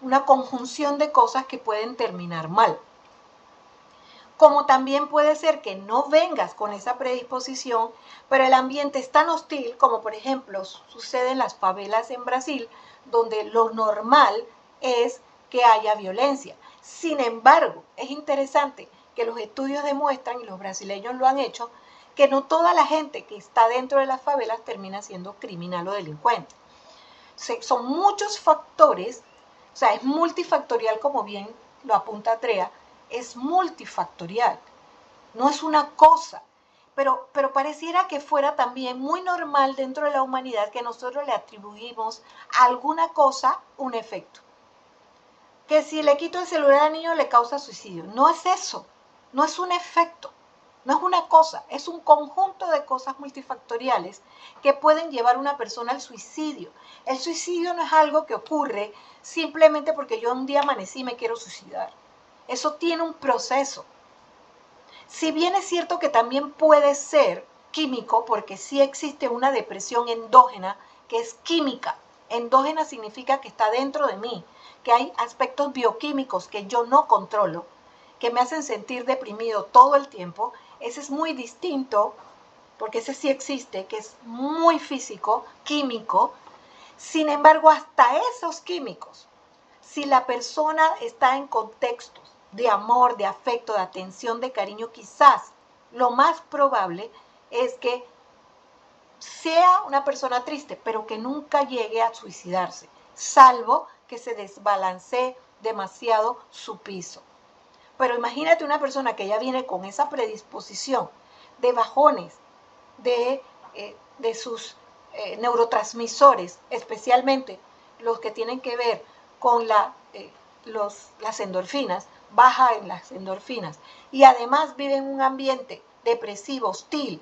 una conjunción de cosas que pueden terminar mal. Como también puede ser que no vengas con esa predisposición, pero el ambiente es tan hostil, como por ejemplo sucede en las favelas en Brasil, donde lo normal es que haya violencia. Sin embargo, es interesante que los estudios demuestran, y los brasileños lo han hecho, que no toda la gente que está dentro de las favelas termina siendo criminal o delincuente. Son muchos factores, o sea, es multifactorial, como bien lo apunta Andrea, es multifactorial, no es una cosa, pero pareciera que fuera también muy normal dentro de la humanidad que nosotros le atribuimos a alguna cosa un efecto. Que si le quito el celular al niño le causa suicidio. No es eso, no es un efecto, no es una cosa, es un conjunto de cosas multifactoriales que pueden llevar a una persona al suicidio. El suicidio no es algo que ocurre simplemente porque yo un día amanecí y me quiero suicidar. Eso tiene un proceso. Si bien es cierto que también puede ser químico, porque sí existe una depresión endógena que es química. Endógena significa que está dentro de mí, que hay aspectos bioquímicos que yo no controlo, que me hacen sentir deprimido todo el tiempo. Ese es muy distinto, porque ese sí existe, que es muy físico, químico. Sin embargo, hasta esos químicos, si la persona está en contextos de amor, de afecto, de atención, de cariño, quizás lo más probable es que sea una persona triste, pero que nunca llegue a suicidarse, salvo que se desbalancee demasiado su piso. Pero imagínate una persona que ya viene con esa predisposición de bajones, de sus neurotransmisores, especialmente los que tienen que ver con las endorfinas, baja en las endorfinas, y además vive en un ambiente depresivo, hostil.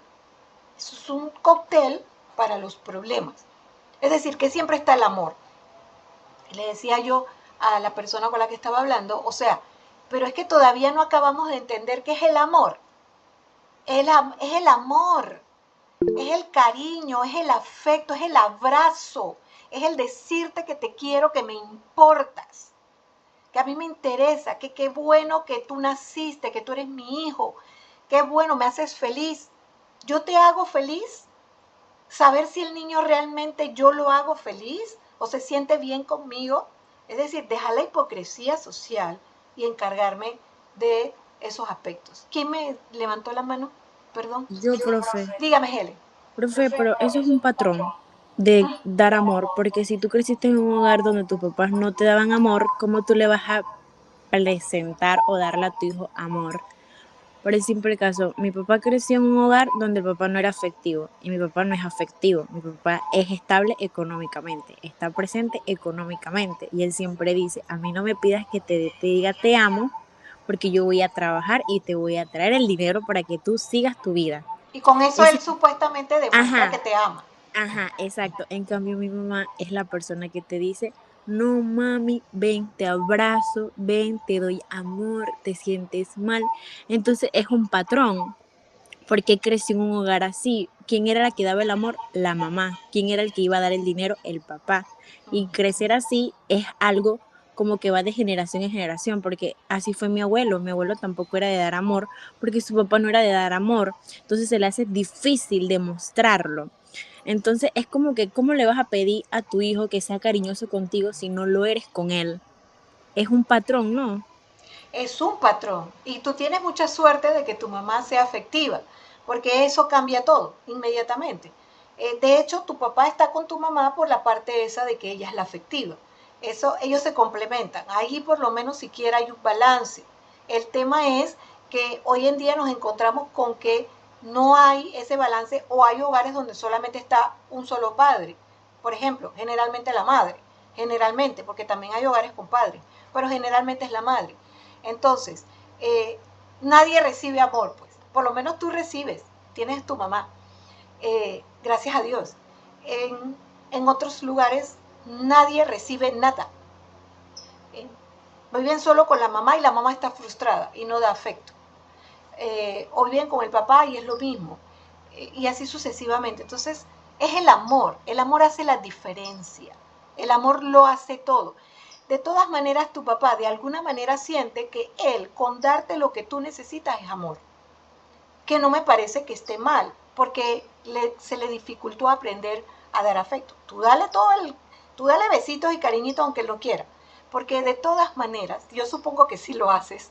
Eso es un cóctel para los problemas. Es decir, que siempre está el amor. Le decía yo a la persona con la que estaba hablando, o sea, pero es que todavía no acabamos de entender qué es el amor. Es el amor, es el cariño, es el afecto, es el abrazo, es el decirte que te quiero, que me importas, que a mí me interesa, que qué bueno que tú naciste, que tú eres mi hijo, qué bueno, me haces feliz. Yo te hago feliz. Saber si el niño realmente yo lo hago feliz o se siente bien conmigo. Es decir, dejar la hipocresía social y encargarme de esos aspectos. ¿Quién me levantó la mano? Perdón. Yo, profe. Dígame, Helen. Profe, pero eso es un patrón de dar amor, porque si tú creciste en un hogar donde tus papás no te daban amor, ¿cómo tú le vas a presentar o darle a tu hijo amor? Por el simple caso, mi papá creció en un hogar donde el papá no era afectivo y mi papá no es afectivo. Mi papá es estable económicamente, está presente económicamente y él siempre dice, a mí no me pidas que te diga te amo porque yo voy a trabajar y te voy a traer el dinero para que tú sigas tu vida. Y con eso él supuestamente demuestra que te ama. Ajá, exacto. En cambio, mi mamá es la persona que te dice, no mami, ven, te abrazo, ven, te doy amor, te sientes mal. Entonces es un patrón, porque creció en un hogar así. ¿Quién era la que daba el amor? La mamá. ¿Quién era el que iba a dar el dinero? El papá. Y crecer así es algo como que va de generación en generación, porque así fue mi abuelo. Mi abuelo tampoco era de dar amor, porque su papá no era de dar amor. Entonces se le hace difícil demostrarlo. Entonces es como que, ¿cómo le vas a pedir a tu hijo que sea cariñoso contigo si no lo eres con él? Es un patrón, ¿no? es un patrón. Y tú tienes mucha suerte de que tu mamá sea afectiva, porque eso cambia todo inmediatamente. De hecho, tu papá está con tu mamá por la parte esa de que ella es la afectiva. Eso, ellos se complementan. Ahí por lo menos siquiera hay un balance. El tema es que hoy en día nos encontramos con que no hay ese balance, o hay hogares donde solamente está un solo padre. Por ejemplo, generalmente la madre. Generalmente, porque también hay hogares con padres, pero generalmente es la madre. Entonces, nadie recibe amor, pues. Por lo menos tú recibes, tienes tu mamá. Gracias a Dios. En otros lugares nadie recibe nada. Viven solo con la mamá y la mamá está frustrada y no da afecto. O viven con el papá y es lo mismo. Y así sucesivamente. Entonces, es el amor. El amor hace la diferencia. El amor lo hace todo. De todas maneras, tu papá de alguna manera siente que él, con darte lo que tú necesitas, es amor. Que no me parece que esté mal, porque se le dificultó aprender a dar afecto. Tú dale besitos y cariñitos aunque él no quiera, porque de todas maneras, yo supongo que sí lo haces,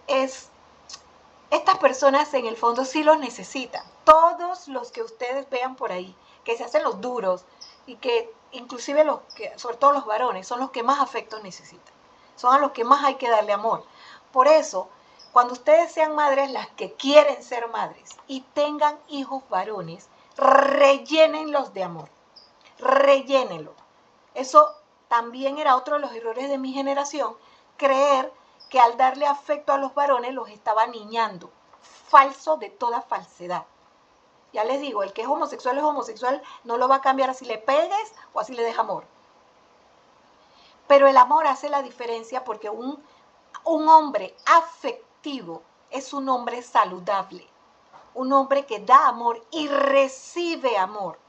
estas personas en el fondo sí los necesitan. Todos los que ustedes vean por ahí, que se hacen los duros y que inclusive sobre todo los varones, son los que más afecto necesitan. Son a los que más hay que darle amor. Por eso, cuando ustedes sean madres, las que quieren ser madres y tengan hijos varones, rellénenlos de amor. Rellénenlo. Eso también era otro de los errores de mi generación, creer que al darle afecto a los varones los estaba niñando. Falso de toda falsedad. Ya les digo, el que es homosexual, no lo va a cambiar así le pegues o así le des amor. Pero el amor hace la diferencia, porque un hombre afectivo es un hombre saludable, un hombre que da amor y recibe amor.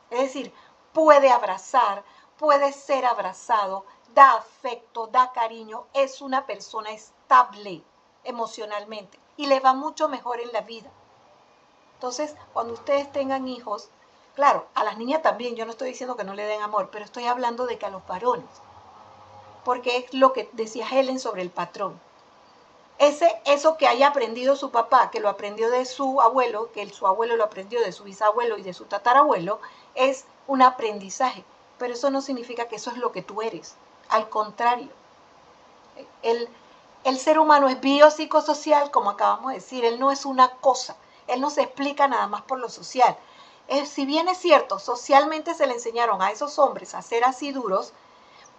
Es decir, puede abrazar, puede ser abrazado, da afecto, da cariño, es una persona estable emocionalmente y le va mucho mejor en la vida. Entonces, cuando ustedes tengan hijos, claro, a las niñas también, yo no estoy diciendo que no le den amor, pero estoy hablando de que a los varones, porque es lo que decía Helen sobre el patrón. Eso que haya aprendido su papá, que lo aprendió de su abuelo, que su abuelo lo aprendió de su bisabuelo y de su tatarabuelo, es un aprendizaje. Pero eso no significa que eso es lo que tú eres. Al contrario, el ser humano es biopsicosocial, como acabamos de decir. Él no es una cosa. Él no se explica nada más por lo social. Si bien es cierto, socialmente se le enseñaron a esos hombres a ser así duros,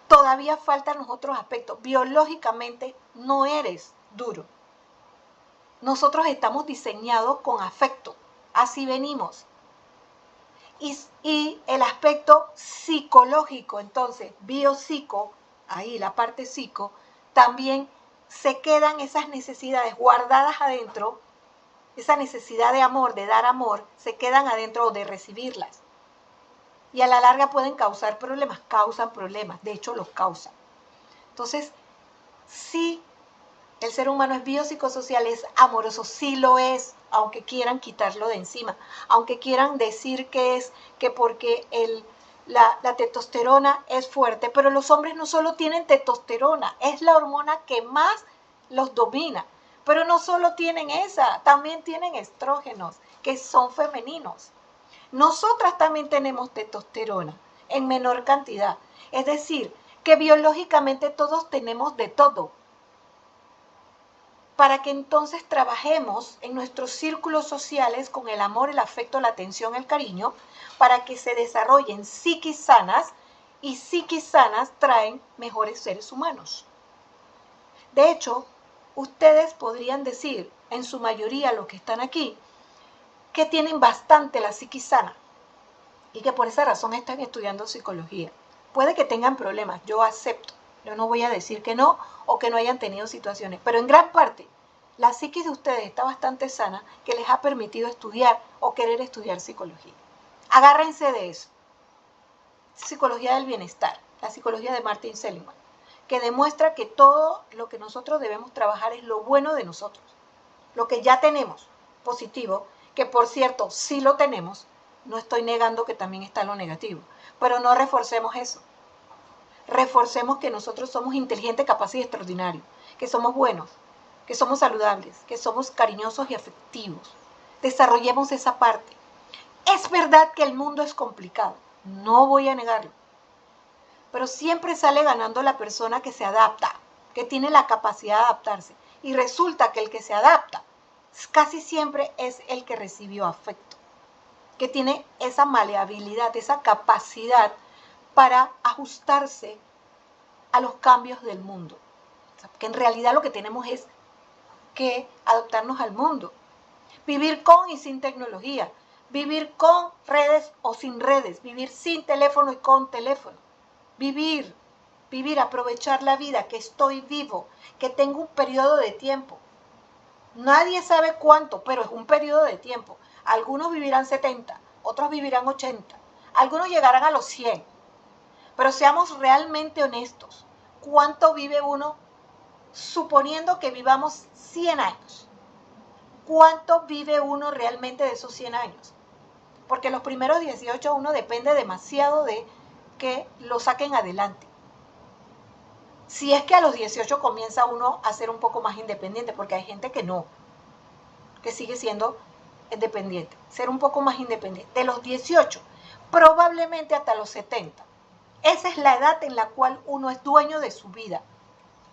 todavía faltan los otros aspectos. Biológicamente no eres duro. Nosotros estamos diseñados con afecto. Así venimos. Y el aspecto psicológico, entonces, biopsico, ahí la parte psico, también se quedan esas necesidades guardadas adentro, esa necesidad de amor, de dar amor, se quedan adentro o de recibirlas. Y a la larga pueden causar problemas, causan problemas, de hecho los causan. Entonces, sí, el ser humano es biopsicosocial, es amoroso, sí lo es, aunque quieran quitarlo de encima, aunque quieran decir que porque la testosterona es fuerte, pero los hombres no solo tienen testosterona, es la hormona que más los domina, pero no solo tienen esa, también tienen estrógenos, que son femeninos. Nosotras también tenemos testosterona en menor cantidad, es decir, que biológicamente todos tenemos de todo, para que entonces trabajemos en nuestros círculos sociales con el amor, el afecto, la atención, el cariño, para que se desarrollen psiquis sanas, y psiquis sanas traen mejores seres humanos. De hecho, ustedes podrían decir, en su mayoría los que están aquí, que tienen bastante la psiquis sana y que por esa razón están estudiando psicología. Puede que tengan problemas, yo acepto. Yo no voy a decir que no o que no hayan tenido situaciones, pero en gran parte la psiquis de ustedes está bastante sana, que les ha permitido estudiar o querer estudiar psicología. Agárrense de eso. Psicología del bienestar, la psicología de Martin Seligman, que demuestra que todo lo que nosotros debemos trabajar es lo bueno de nosotros, lo que ya tenemos positivo, que por cierto sí lo tenemos, no estoy negando que también está lo negativo, pero no reforcemos eso. Reforcemos que nosotros somos inteligentes, capaces y extraordinarios, que somos buenos, que somos saludables, que somos cariñosos y afectivos. Desarrollemos esa parte. Es verdad que el mundo es complicado, no voy a negarlo, pero siempre sale ganando la persona que se adapta, que tiene la capacidad de adaptarse. Y resulta que el que se adapta casi siempre es el que recibió afecto, que tiene esa maleabilidad, esa capacidad para ajustarse a los cambios del mundo. O sea, que en realidad lo que tenemos es que adaptarnos al mundo. Vivir con y sin tecnología, vivir con redes o sin redes, vivir sin teléfono y con teléfono. Vivir, aprovechar la vida, que estoy vivo, que tengo un periodo de tiempo. Nadie sabe cuánto, pero es un periodo de tiempo. Algunos vivirán 70, otros vivirán 80, algunos llegarán a los 100. Pero seamos realmente honestos. ¿Cuánto vive uno suponiendo que vivamos 100 años? ¿Cuánto vive uno realmente de esos 100 años? Porque los primeros 18 uno depende demasiado de que lo saquen adelante. Si es que a los 18 comienza uno a ser un poco más independiente, porque hay gente que no, que sigue siendo independiente, ser un poco más independiente. De los 18, probablemente hasta los 70. Esa es la edad en la cual uno es dueño de su vida.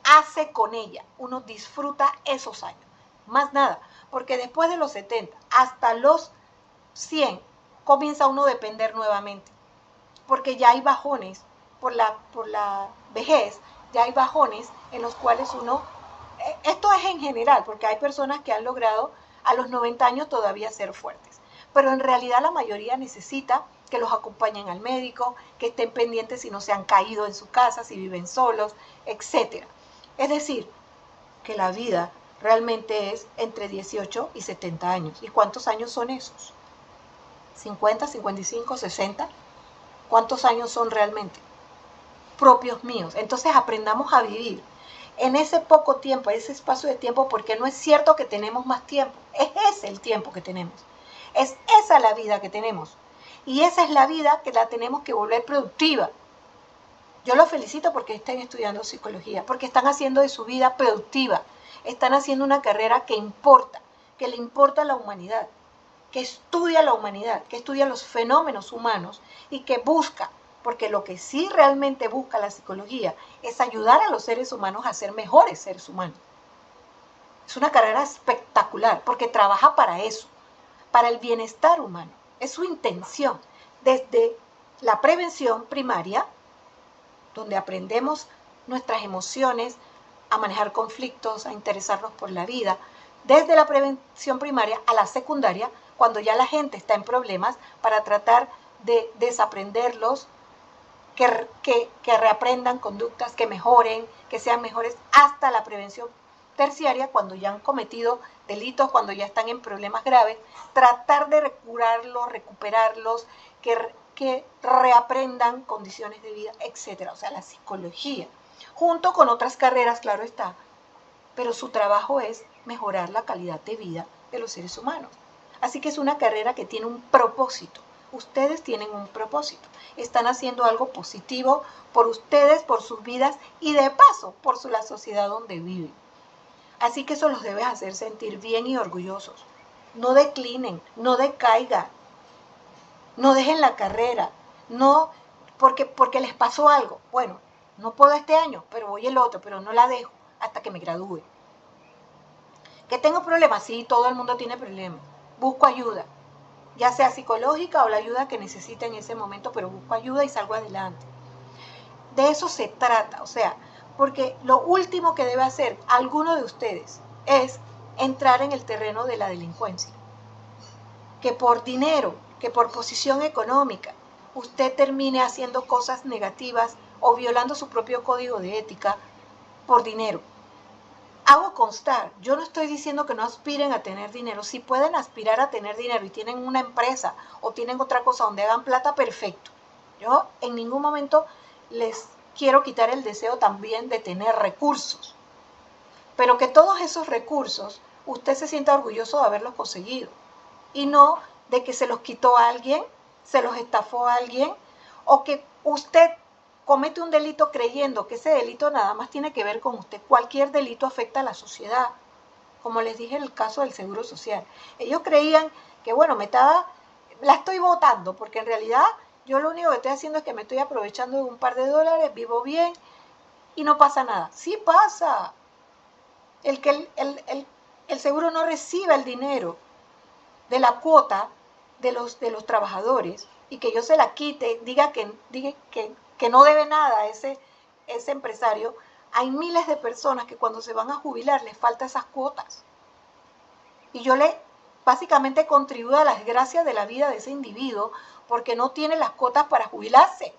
Hace con ella, uno disfruta esos años. Más nada, porque después de los 70 hasta los 100 comienza uno a depender nuevamente. Porque ya hay bajones por la vejez, ya hay bajones en los cuales uno, esto es en general, porque hay personas que han logrado a los 90 años todavía ser fuertes, pero en realidad la mayoría necesita que los acompañen al médico, que estén pendientes si no se han caído en su casa, si viven solos, etc. Es decir, que la vida realmente es entre 18 y 70 años. ¿Y cuántos años son esos? ¿50, 55, 60? ¿Cuántos años son realmente propios míos? Entonces aprendamos a vivir en ese poco tiempo, ese espacio de tiempo, porque no es cierto que tenemos más tiempo. Es ese el tiempo que tenemos. Es esa la vida que tenemos. Y esa es la vida que la tenemos que volver productiva. Yo los felicito porque estén estudiando psicología, porque están haciendo de su vida productiva. Están haciendo una carrera que importa, que le importa a la humanidad, que estudia la humanidad, que estudia los fenómenos humanos y que busca, porque lo que sí realmente busca la psicología es ayudar a los seres humanos a ser mejores seres humanos. Es una carrera espectacular porque trabaja para eso, para el bienestar humano. Es su intención, desde la prevención primaria, donde aprendemos nuestras emociones, a manejar conflictos, a interesarnos por la vida, desde la prevención primaria a la secundaria, cuando ya la gente está en problemas, para tratar de desaprenderlos, que reaprendan conductas, que mejoren, que sean mejores, hasta la prevención terciaria, cuando ya han cometido delitos, cuando ya están en problemas graves, tratar de curarlos, recuperarlos, que reaprendan condiciones de vida, etc. O sea, la psicología, junto con otras carreras, claro está, pero su trabajo es mejorar la calidad de vida de los seres humanos. Así que es una carrera que tiene un propósito. Ustedes tienen un propósito. Están haciendo algo positivo por ustedes, por sus vidas y de paso por la sociedad donde viven. Así que eso los debe hacer sentir bien y orgullosos. No declinen, no decaigan, no dejen la carrera, no porque les pasó algo. Bueno, no puedo este año, pero voy el otro, pero no la dejo hasta que me gradúe. ¿Que tengo problemas? Sí, todo el mundo tiene problemas. Busco ayuda, ya sea psicológica o la ayuda que necesite en ese momento, pero busco ayuda y salgo adelante. De eso se trata, o sea, porque lo último que debe hacer alguno de ustedes es entrar en el terreno de la delincuencia. Que por dinero, que por posición económica, usted termine haciendo cosas negativas o violando su propio código de ética por dinero. Hago constar, yo no estoy diciendo que no aspiren a tener dinero. Si pueden aspirar a tener dinero y tienen una empresa o tienen otra cosa donde hagan plata, perfecto. Yo en ningún momento les quiero quitar el deseo también de tener recursos. Pero que todos esos recursos usted se sienta orgulloso de haberlos conseguido. Y no de que se los quitó a alguien, se los estafó a alguien, o que usted comete un delito creyendo que ese delito nada más tiene que ver con usted. Cualquier delito afecta a la sociedad, como les dije en el caso del Seguro Social. Ellos creían que, bueno, la estoy votando, porque en realidad yo lo único que estoy haciendo es que me estoy aprovechando de un par de dólares, vivo bien y no pasa nada. Sí pasa. El seguro no recibe el dinero de la cuota de los trabajadores y que yo se la quite, diga que no debe nada a ese empresario. Hay miles de personas que cuando se van a jubilar les falta esas cuotas. Y yo básicamente contribuyo a la desgracia de la vida de ese individuo porque no tiene las cuotas para jubilarse.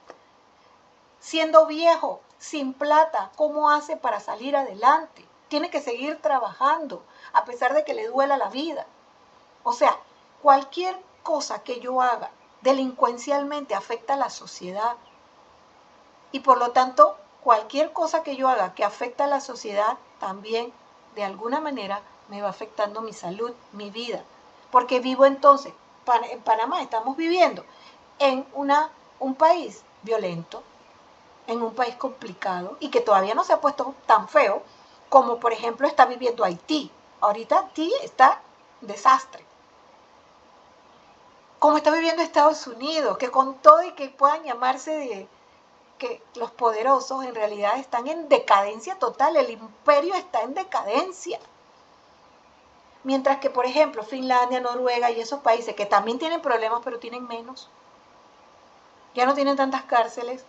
Siendo viejo, sin plata, ¿cómo hace para salir adelante? Tiene que seguir trabajando a pesar de que le duela la vida. O sea, cualquier cosa que yo haga delincuencialmente afecta a la sociedad. Y por lo tanto, cualquier cosa que yo haga que afecta a la sociedad también, de alguna manera, me va afectando mi salud, mi vida. Porque vivo entonces, en Panamá estamos viviendo en un país violento, en un país complicado y que todavía no se ha puesto tan feo como, por ejemplo, está viviendo Haití. Ahorita Haití está desastre. Como está viviendo Estados Unidos, que con todo y que puedan llamarse que los poderosos en realidad están en decadencia total, el imperio está en decadencia. Mientras que, por ejemplo, Finlandia, Noruega y esos países que también tienen problemas, pero tienen menos, ya no tienen tantas cárceles,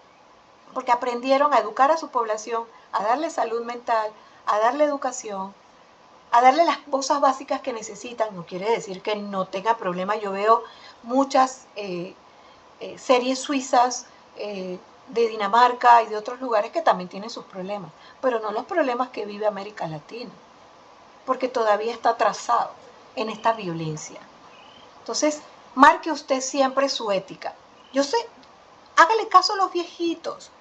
porque aprendieron a educar a su población, a darle salud mental, a darle educación, a darle las cosas básicas que necesitan. No quiere decir que no tenga problemas. Yo veo muchas series suizas de Dinamarca y de otros lugares que también tienen sus problemas, pero no los problemas que vive América Latina, porque todavía está atrasado en esta violencia. Entonces, marque usted siempre su ética. Yo sé, hágale caso a los viejitos.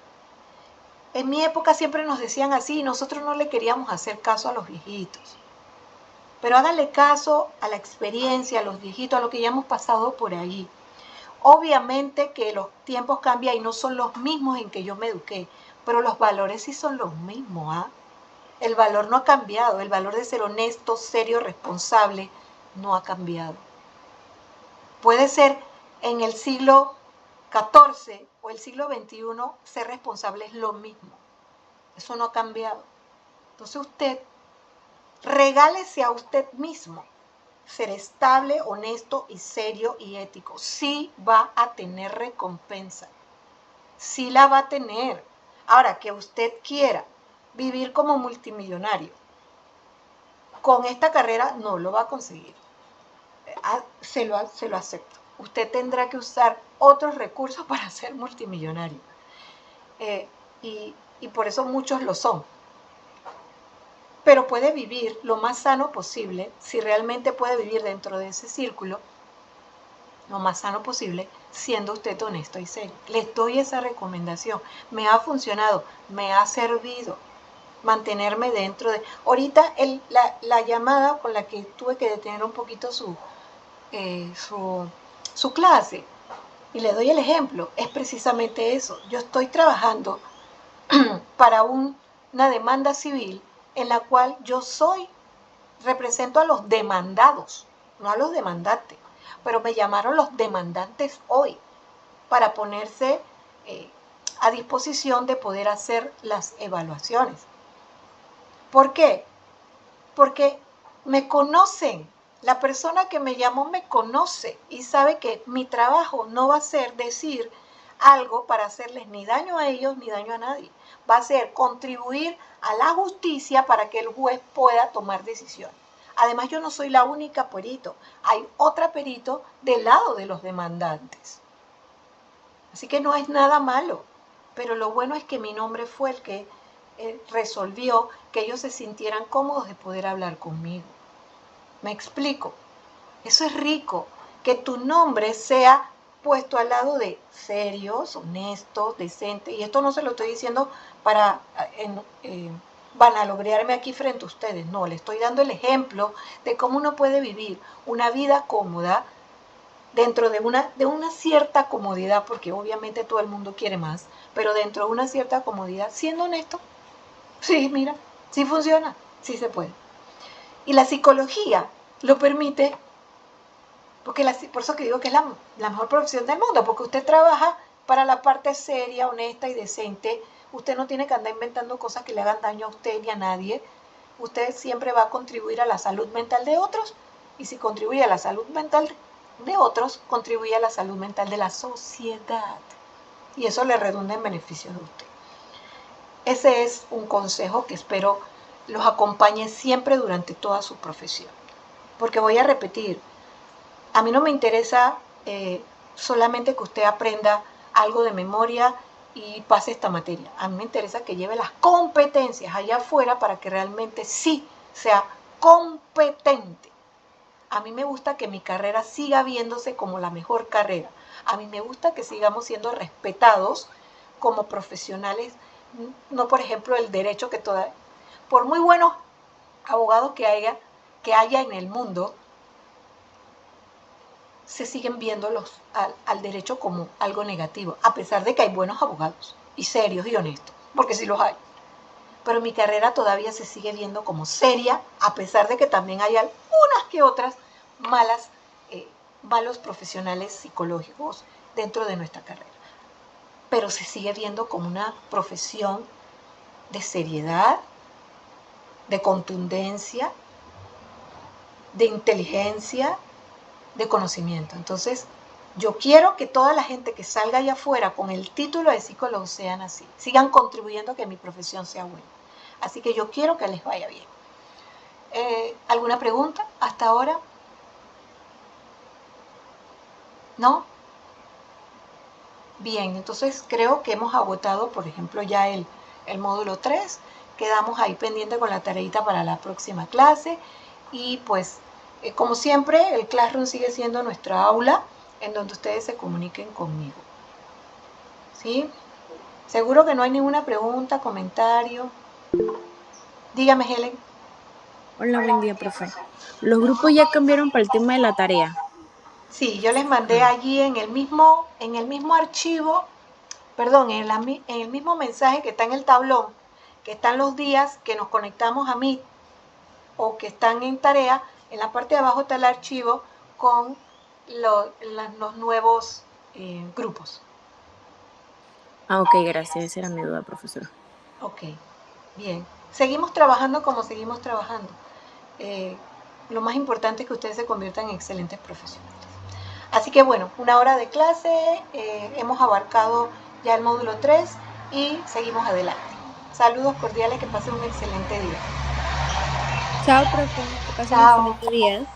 En mi época siempre nos decían así y nosotros no le queríamos hacer caso a los viejitos. Pero háganle caso a la experiencia, a los viejitos, a lo que ya hemos pasado por ahí. Obviamente que los tiempos cambian y no son los mismos en que yo me eduqué, pero los valores sí son los mismos, ¿ah? El valor no ha cambiado, el valor de ser honesto, serio, responsable, no ha cambiado. Puede ser en el siglo XIV o el siglo XXI, ser responsable es lo mismo. Eso no ha cambiado. Entonces usted, regálese a usted mismo ser estable, honesto y serio y ético. Sí va a tener recompensa. Sí la va a tener. Ahora, que usted quiera vivir como multimillonario, con esta carrera no lo va a conseguir. Se lo acepto. Usted tendrá que usar otros recursos para ser multimillonario. Y por eso muchos lo son. Pero puede vivir lo más sano posible, si realmente puede vivir dentro de ese círculo, lo más sano posible, siendo usted honesto y serio. Les doy esa recomendación. Me ha funcionado, me ha servido mantenerme dentro de... Ahorita la llamada con la que tuve que detener un poquito su clase, y le doy el ejemplo, es precisamente eso. Yo estoy trabajando para una demanda civil en la cual yo represento a los demandados, no a los demandantes, pero me llamaron los demandantes hoy para ponerse a disposición de poder hacer las evaluaciones. ¿Por qué? Porque me conocen. La persona que me llamó me conoce y sabe que mi trabajo no va a ser decir algo para hacerles ni daño a ellos ni daño a nadie. Va a ser contribuir a la justicia para que el juez pueda tomar decisiones. Además, yo no soy la única perito. Hay otra perito del lado de los demandantes. Así que no es nada malo. Pero lo bueno es que mi nombre fue el que resolvió que ellos se sintieran cómodos de poder hablar conmigo. ¿Me explico? Eso es rico, que tu nombre sea puesto al lado de serios, honestos, decentes. Y esto no se lo estoy diciendo para vanagloриarme aquí frente a ustedes. No, le estoy dando el ejemplo de cómo uno puede vivir una vida cómoda dentro de una cierta comodidad, porque obviamente todo el mundo quiere más, pero dentro de una cierta comodidad, siendo honesto, sí, mira, sí funciona, sí se puede. Y la psicología lo permite, porque por eso que digo que es la mejor profesión del mundo, porque usted trabaja para la parte seria, honesta y decente. Usted no tiene que andar inventando cosas que le hagan daño a usted ni a nadie. Usted siempre va a contribuir a la salud mental de otros, y si contribuye a la salud mental de otros, contribuye a la salud mental de la sociedad. Y eso le redunda en beneficio de usted. Ese es un consejo que espero los acompañe siempre durante toda su profesión. Porque voy a repetir, a mí no me interesa solamente que usted aprenda algo de memoria y pase esta materia. A mí me interesa que lleve las competencias allá afuera para que realmente sí sea competente. A mí me gusta que mi carrera siga viéndose como la mejor carrera. A mí me gusta que sigamos siendo respetados como profesionales. No, por ejemplo, el derecho que por muy buenos abogados que haya en el mundo, se siguen viendo al derecho como algo negativo, a pesar de que hay buenos abogados, y serios y honestos, porque sí los hay. Pero mi carrera todavía se sigue viendo como seria, a pesar de que también hay algunas que otras malos profesionales psicológicos dentro de nuestra carrera. Pero se sigue viendo como una profesión de seriedad, de contundencia, de inteligencia, de conocimiento. Entonces, yo quiero que toda la gente que salga allá afuera con el título de psicólogo sean así, sigan contribuyendo a que mi profesión sea buena. Así que yo quiero que les vaya bien. ¿Alguna pregunta hasta ahora? ¿No? Bien, entonces creo que hemos agotado, por ejemplo, ya el módulo 3. Quedamos ahí pendiente con la tareita para la próxima clase. Y pues, como siempre, el Classroom sigue siendo nuestra aula en donde ustedes se comuniquen conmigo. ¿Sí? Seguro que no hay ninguna pregunta, comentario. Dígame, Helen. Hola, buen día, profe. Los grupos ya cambiaron para el tema de la tarea. Sí, yo les mandé allí en el mismo archivo, perdón, en el mismo mensaje que está en el tablón, que están los días que nos conectamos a Meet o que están en tarea. En la parte de abajo está el archivo con los nuevos grupos. Ah, ok, gracias. Esa era mi duda, profesora. Ok, bien. Seguimos trabajando como seguimos trabajando. Lo más importante es que ustedes se conviertan en excelentes profesionales. Así que bueno, una hora de clase, hemos abarcado ya el módulo 3 y seguimos adelante. Saludos cordiales, que pasen un excelente día. Chao, profe, que pasen un Chao. excelente día.